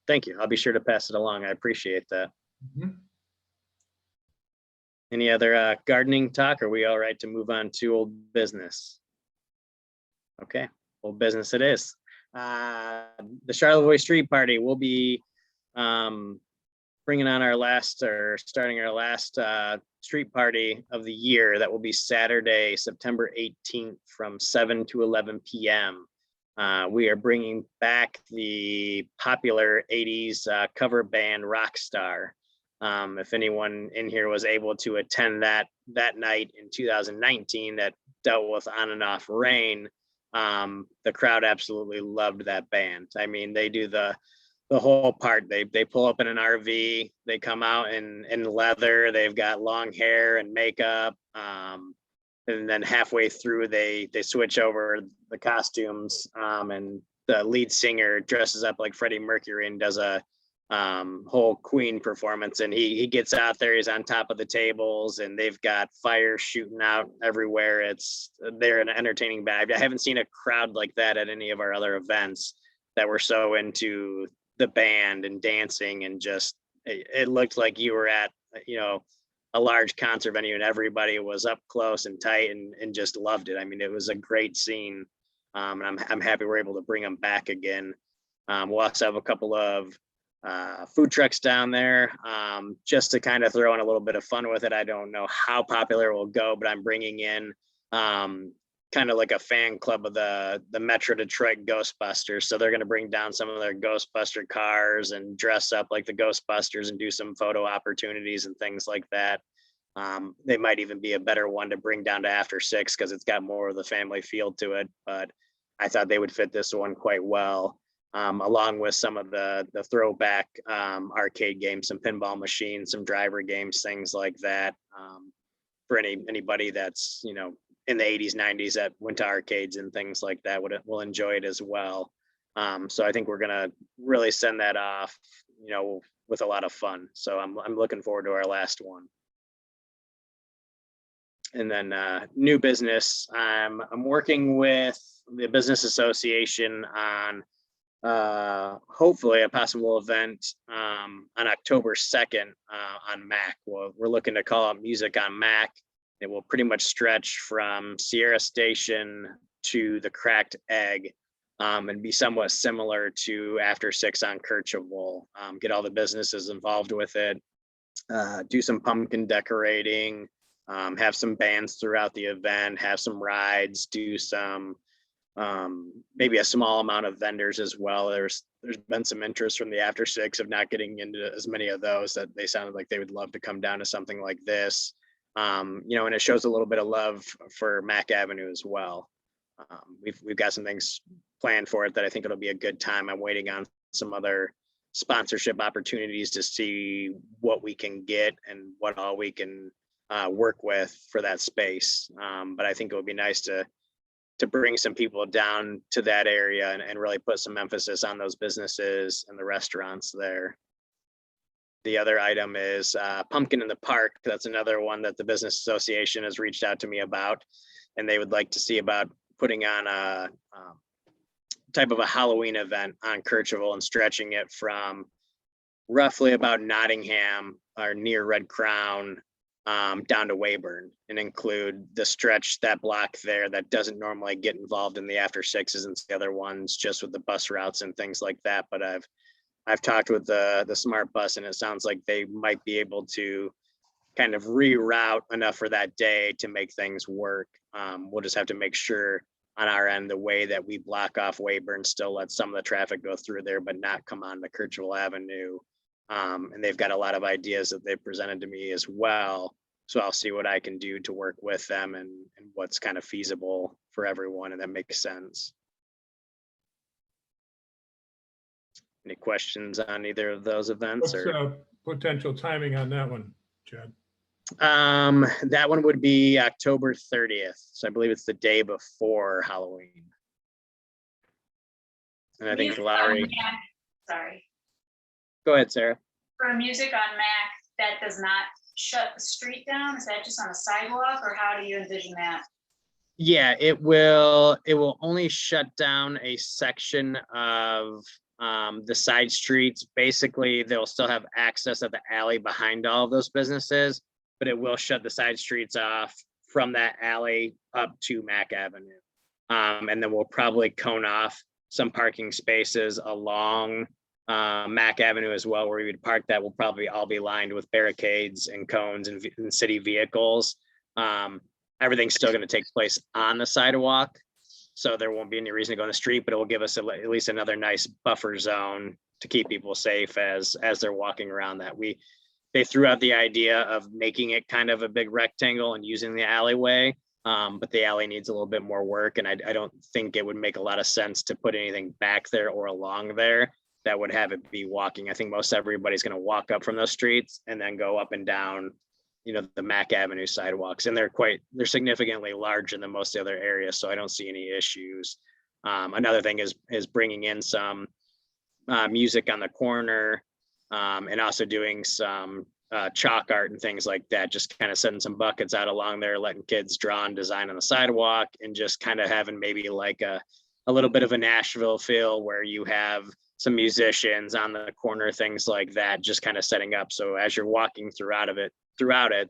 Speaker 2: Thank you. I'll be sure to pass it along. I appreciate that.
Speaker 8: Mm-hmm.
Speaker 2: Any other gardening talk? Are we all right to move on to old business? Okay, old business it is. The Charlevoix Street Party will be bringing on starting our last street party of the year. That will be Saturday, September 18th from 7 to 11 p.m. We are bringing back the popular 80s cover band Rockstar. If anyone in here was able to attend that night in 2019 that dealt with on and off rain, the crowd absolutely loved that band. I mean, they do the whole part. They pull up in an RV, they come out in leather, they've got long hair and makeup, and then halfway through they switch over the costumes, and the lead singer dresses up like Freddie Mercury and does a whole Queen performance, and he gets out there, he's on top of the tables, and they've got fire shooting out everywhere. They're an entertaining band. I haven't seen a crowd like that at any of our other events that were so into the band and dancing, and just it looked like you were at, you know, a large concert venue and everybody was up close and tight and just loved it. I mean, it was a great scene, and I'm happy we're able to bring them back again. We'll also have a couple of food trucks down there, just to kind of throw in a little bit of fun with it. I don't know how popular it will go, but I'm bringing in kind of like a fan club of the Metro Detroit Ghostbusters. So they're going to bring down some of their Ghostbuster cars and dress up like the Ghostbusters and do some photo opportunities and things like that. They might even be a better one to bring down to after 6 because it's got more of the family feel to it. But I thought they would fit this one quite well, along with some of the throwback arcade games, some pinball machines, some driver games, things like that. For anybody that's, you know, in the 80s, 90s that went to arcades and things like that will enjoy it as well. So I think we're gonna really send that off, you know, with a lot of fun. So I'm looking forward to our last one. And then new business. I'm working with the Business Association on hopefully a possible event on October 2nd on Mac. We're looking to call it Music on Mac. It will pretty much stretch from Sierra Station to the Cracked Egg, and be somewhat similar to After 6 on Charlevoix. Get all the businesses involved with it, do some pumpkin decorating, have some bands throughout the event, have some rides, do some maybe a small amount of vendors as well. There's been some interest from the After 6 of not getting into as many of those, that they sounded like they would love to come down to something like this. You know, and it shows a little bit of love for Mac Avenue as well. we've got some things planned for it that I think it'll be a good time. I'm waiting on some other sponsorship opportunities to see what we can get and what all we can work with for that space. But I think it would be nice to bring some people down to that area and really put some emphasis on those businesses and the restaurants there. The other item is Pumpkin in the Park. That's another one that the Business Association has reached out to me about, and they would like to see about putting on a type of a Halloween event on Kercheval and stretching it from roughly about Nottingham or near Red Crown down to Weyburn, and include the stretch, that block there that doesn't normally get involved in the after sixes and the other ones, just with the bus routes and things like that. But I've talked with the Smart Bus, and it sounds like they might be able to kind of reroute enough for that day to make things work. We'll just have to make sure on our end, the way that we block off Weyburn still let some of the traffic go through there, but not come on to Kercheval Avenue. And they've got a lot of ideas that they've presented to me as well. So I'll see what I can do to work with them and what's kind of feasible for everyone, and that makes sense. Any questions on either of those events?
Speaker 8: What's potential timing on that one, Chad?
Speaker 2: That one would be October 30th. So I believe it's the day before Halloween. And I think Lowry.
Speaker 4: Sorry.
Speaker 2: Go ahead, Sarah.
Speaker 4: For music on Mac, that does not shut the street down? Is that just on a sidewalk, or how do you envision that?
Speaker 2: Yeah, it will only shut down a section of the side streets. Basically, they'll still have access at the alley behind all of those businesses, but it will shut the side streets off from that alley up to Mac Avenue. And then we'll probably cone off some parking spaces along Mac Avenue as well, where we would park. That will probably all be lined with barricades and cones and city vehicles. Everything's still going to take place on the sidewalk, so there won't be any reason to go on the street, but it will give us at least another nice buffer zone to keep people safe as they're walking around that. They threw out the idea of making it kind of a big rectangle and using the alleyway, but the alley needs a little bit more work, and I don't think it would make a lot of sense to put anything back there or along there that would have it be walking. I think most everybody's going to walk up from those streets and then go up and down, the Mac Avenue sidewalks, and they're significantly larger than most of the other areas, so I don't see any issues. Another thing is bringing in some music on the corner, and also doing some chalk art and things like that, just kind of setting some buckets out along there, letting kids draw and design on the sidewalk, and just kind of having maybe like a little bit of a Nashville feel where you have some musicians on the corner, things like that, just kind of setting up. So as you're walking throughout it,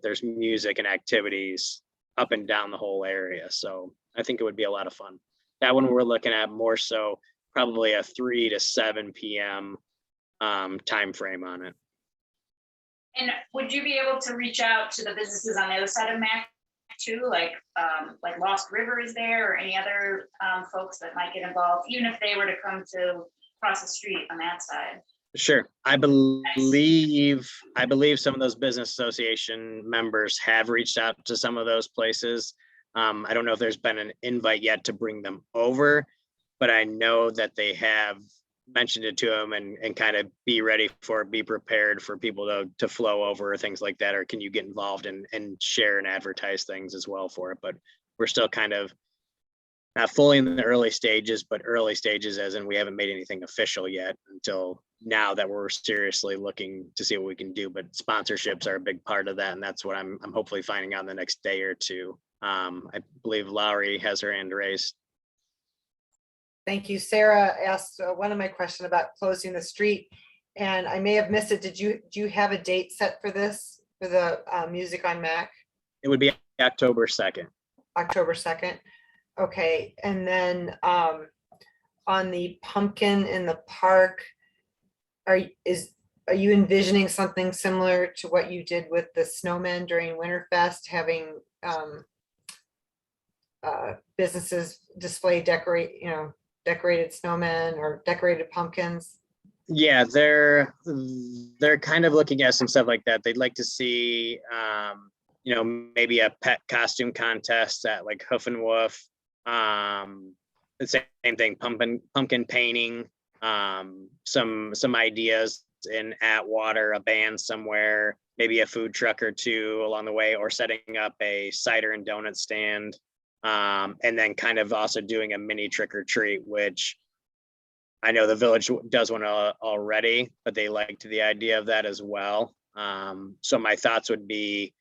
Speaker 2: there's music and activities up and down the whole area. So I think it would be a lot of fun. That one we're looking at more so probably a 3 to 7 p.m. Time frame on it.
Speaker 4: And would you be able to reach out to the businesses on the other side of Mac too, like Lost River is there, or any other folks that might get involved, even if they were to come to cross the street on that side?
Speaker 2: Sure. I believe some of those business association members have reached out to some of those places. I don't know if there's been an invite yet to bring them over, but I know that they have mentioned it to them and kind of be prepared for people to flow over or things like that, or can you get involved and share and advertise things as well for it. But we're still kind of not fully in the early stages, but early stages as in we haven't made anything official yet until now that we're seriously looking to see what we can do. But sponsorships are a big part of that, and that's what I'm hopefully finding out in the next day or two. I believe Lowry has her hand raised.
Speaker 9: Thank you. Sarah asked one of my questions about closing the street, and I may have missed it. Do you have a date set for this, for the music on Mac?
Speaker 2: It would be October 2nd.
Speaker 9: October 2nd. Okay. And then on the pumpkin in the park, are you envisioning something similar to what you did with the snowmen during Winterfest, having businesses display decorated snowmen or decorated pumpkins?
Speaker 2: Yeah, they're kind of looking at some stuff like that. They'd like to see maybe a pet costume contest at like Hoof and Woof, The same thing, pumpkin painting, some ideas in Atwater, a band somewhere, maybe a food truck or two along the way, or setting up a cider and donut stand. And then kind of also doing a mini trick or treat, which I know the village does one already, but they liked the idea of that as well. So my thoughts would be,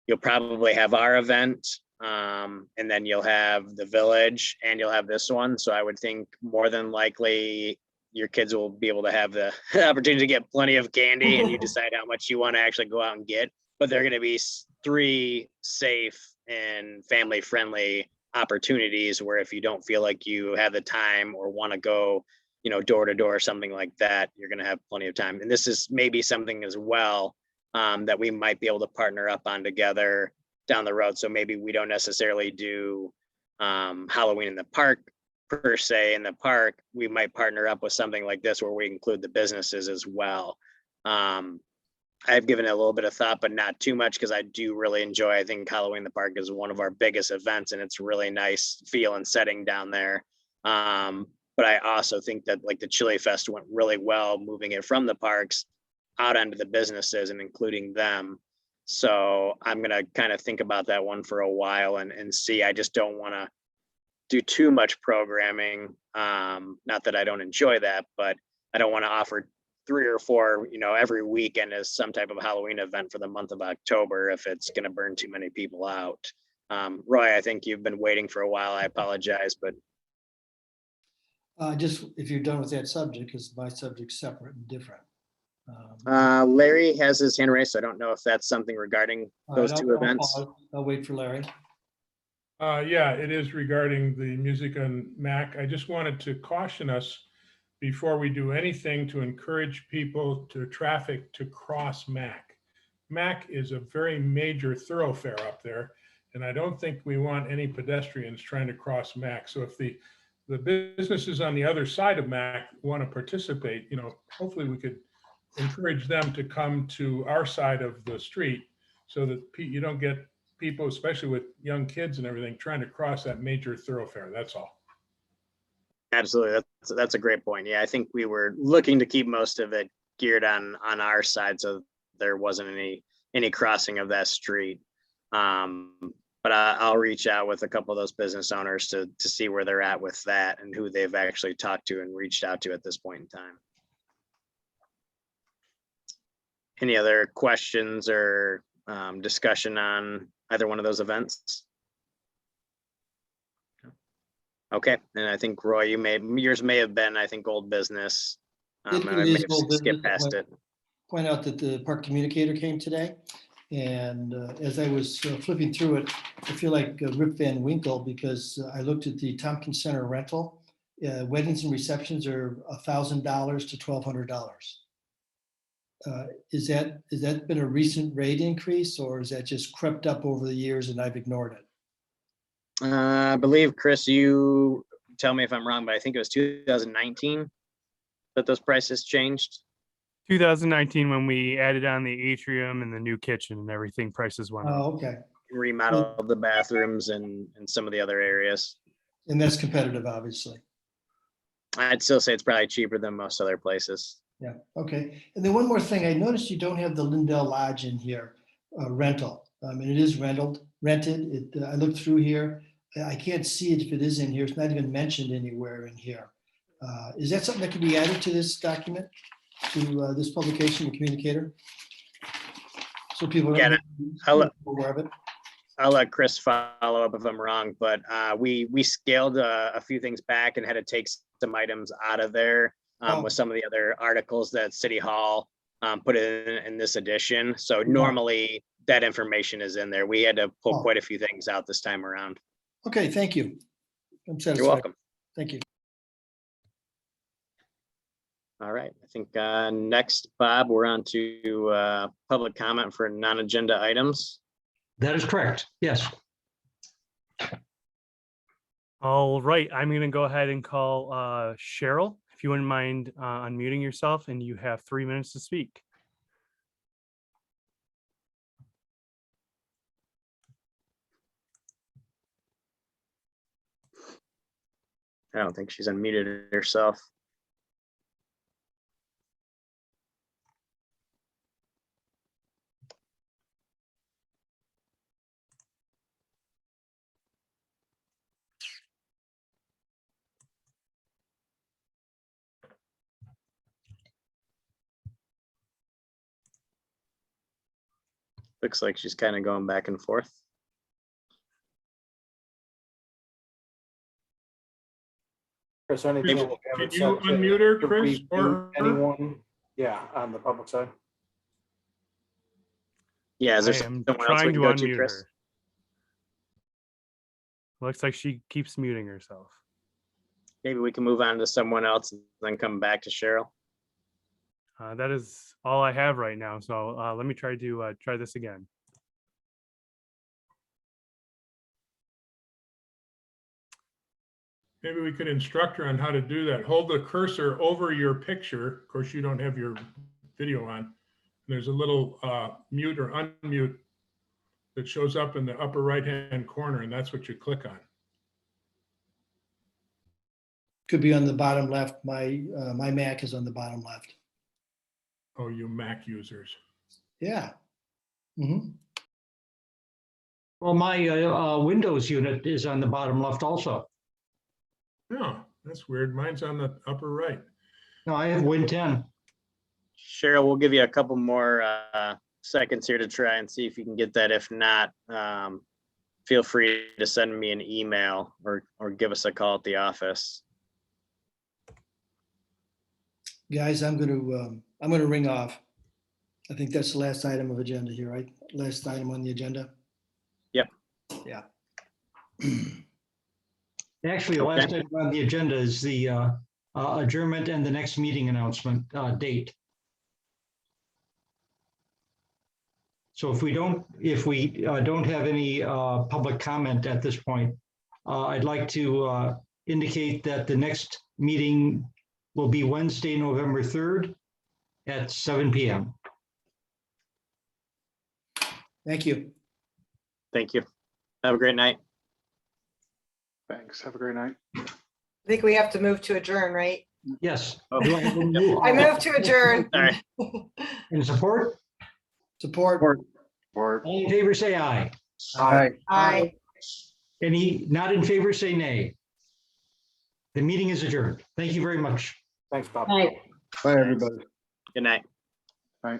Speaker 2: you'll probably have our event, and then you'll have the village and you'll have this one. So I would think more than likely your kids will be able to have the opportunity to get plenty of candy, and you decide how much you want to actually go out and get. But they're going to be 3 safe and family friendly opportunities where if you don't feel like you have the time or want to go, you know, door to door or something like that, you're going to have plenty of time. And this is maybe something as well that we might be able to partner up on together down the road. So maybe we don't necessarily do Halloween in the park per se in the park. We might partner up with something like this where we include the businesses as well. I've given it a little bit of thought, but not too much, because I do really enjoy, I think Halloween in the park is one of our biggest events, and it's really nice feel and setting down there. But I also think that like the Chili Fest went really well, moving it from the parks out onto the businesses and including them. So I'm going to kind of think about that one for a while and see. I just don't want to do too much programming. Not that I don't enjoy that, but I don't want to offer 3 or 4, you know, every weekend as some type of Halloween event for the month of October if it's going to burn too many people out. Roy, I think you've been waiting for a while. I apologize, but
Speaker 5: Just if you're done with that subject, because my subject's separate and different.
Speaker 2: Larry has his hand raised. So I don't know if that's something regarding those 2 events.
Speaker 5: I'll wait for Larry.
Speaker 8: Yeah, it is regarding the music on Mac. I just wanted to caution us before we do anything to encourage people to traffic to cross Mac. Mac is a very major thoroughfare up there, and I don't think we want any pedestrians trying to cross Mac. So if the businesses on the other side of Mac want to participate, you know, hopefully we could encourage them to come to our side of the street so that you don't get people, especially with young kids and everything, trying to cross that major thoroughfare. That's all.
Speaker 2: Absolutely. That's a great point. Yeah, I think we were looking to keep most of it geared on our side, so there wasn't any crossing of that street. But I'll reach out with a couple of those business owners to see where they're at with that and who they've actually talked to and reached out to at this point in time. Any other questions or discussion on either one of those events? Okay, and I think Roy, yours may have been, I think, old business. I may have skipped past it.
Speaker 5: Point out that the park communicator came today, and as I was flipping through it, I feel like Rip Van Winkle, because I looked at the Tompkins Center rental. Weddings and receptions are $1,000 to $1,200. Is that been a recent rate increase, or is that just crept up over the years and I've ignored it?
Speaker 2: I believe, Chris, you tell me if I'm wrong, but I think it was 2019 that those prices changed.
Speaker 10: 2019, when we added on the atrium and the new kitchen and everything, prices went up.
Speaker 5: Oh, okay.
Speaker 2: Remodeled the bathrooms and some of the other areas.
Speaker 5: And that's competitive, obviously.
Speaker 2: I'd still say it's probably cheaper than most other places.
Speaker 5: Yeah, okay. And then one more thing, I noticed you don't have the Lindell Lodge in here, rental. I mean, it is rented. I looked through here. I can't see it if it is in here. It's not even mentioned anywhere in here. Is that something that can be added to this document, to this publication, the communicator? So people are aware of it.
Speaker 2: I'll let Chris follow up if I'm wrong, but we scaled a few things back and had to take some items out of there with some of the other articles that City Hall put in this edition. So normally that information is in there. We had to pull quite a few things out this time around.
Speaker 5: Okay, thank you. I'm satisfied.
Speaker 2: You're welcome.
Speaker 5: Thank you.
Speaker 2: All right, I think next, Bob, we're on to public comment for non-agenda items.
Speaker 1: That is correct. Yes.
Speaker 10: All right, I'm going to go ahead and call Cheryl, if you wouldn't mind unmuting yourself, and you have 3 minutes to speak.
Speaker 2: I don't think she's unmuted herself. Looks like she's kind of going back and forth.
Speaker 3: Chris, anything
Speaker 8: Can
Speaker 3: that we haven't
Speaker 8: you
Speaker 3: said to-
Speaker 8: unmute her,
Speaker 3: to
Speaker 8: Chris, or
Speaker 3: reboot
Speaker 8: her?
Speaker 3: anyone? Yeah, on the public side.
Speaker 2: Yeah, is
Speaker 10: I
Speaker 2: there
Speaker 10: am
Speaker 2: someone else we
Speaker 10: trying
Speaker 2: can
Speaker 10: to
Speaker 2: go to,
Speaker 10: unmute
Speaker 2: Chris?
Speaker 10: her. Looks like she keeps muting herself.
Speaker 2: Maybe we can move on to someone else and then come back to Cheryl.
Speaker 10: That is all I have right now. So let me try to try this again.
Speaker 8: Maybe we could instruct her on how to do that. Hold the cursor over your picture. Of course, you don't have your video on. There's a little mute or unmute that shows up in the upper right-hand corner, and that's what you click on.
Speaker 5: Could be on the bottom left. My Mac is on the bottom left.
Speaker 8: Oh, you Mac users.
Speaker 5: Yeah. Mhm.
Speaker 1: Well, my Windows unit is on the bottom left also.
Speaker 8: No, that's weird. Mine's on the upper right.
Speaker 1: No, I have Win 10.
Speaker 2: Cheryl, we'll give you a couple more seconds here to try and see if you can get that. If not, feel free to send me an email or give us a call at the office.
Speaker 5: Guys, I'm gonna ring off. I think that's the last item of agenda here, right? Last item on the agenda.
Speaker 2: Yep.
Speaker 5: Yeah.
Speaker 1: Actually, the last
Speaker 2: Okay.
Speaker 1: item on the agenda is the adjournment and the next meeting announcement date. So if we don't have any public comment at this point, I'd like to indicate that the next meeting will be Wednesday, November 3rd at 7 p.m.
Speaker 5: Thank you.
Speaker 2: Thank you. Have a great night.
Speaker 7: Thanks. Have a great night.
Speaker 9: I think we have to move to adjourn, right?
Speaker 1: Yes.
Speaker 2: Oh.
Speaker 1: Do I have a move?
Speaker 9: I move to adjourn.
Speaker 2: All right.
Speaker 1: In support?
Speaker 5: Support.
Speaker 7: Or
Speaker 1: All in favor, say aye.
Speaker 12: Aye.
Speaker 9: Aye.
Speaker 1: Any not in favor, say nay. The meeting is adjourned. Thank you very much.
Speaker 3: Thanks, Bob.
Speaker 11: Night.
Speaker 12: Bye, everybody.
Speaker 2: Good night.
Speaker 7: Right.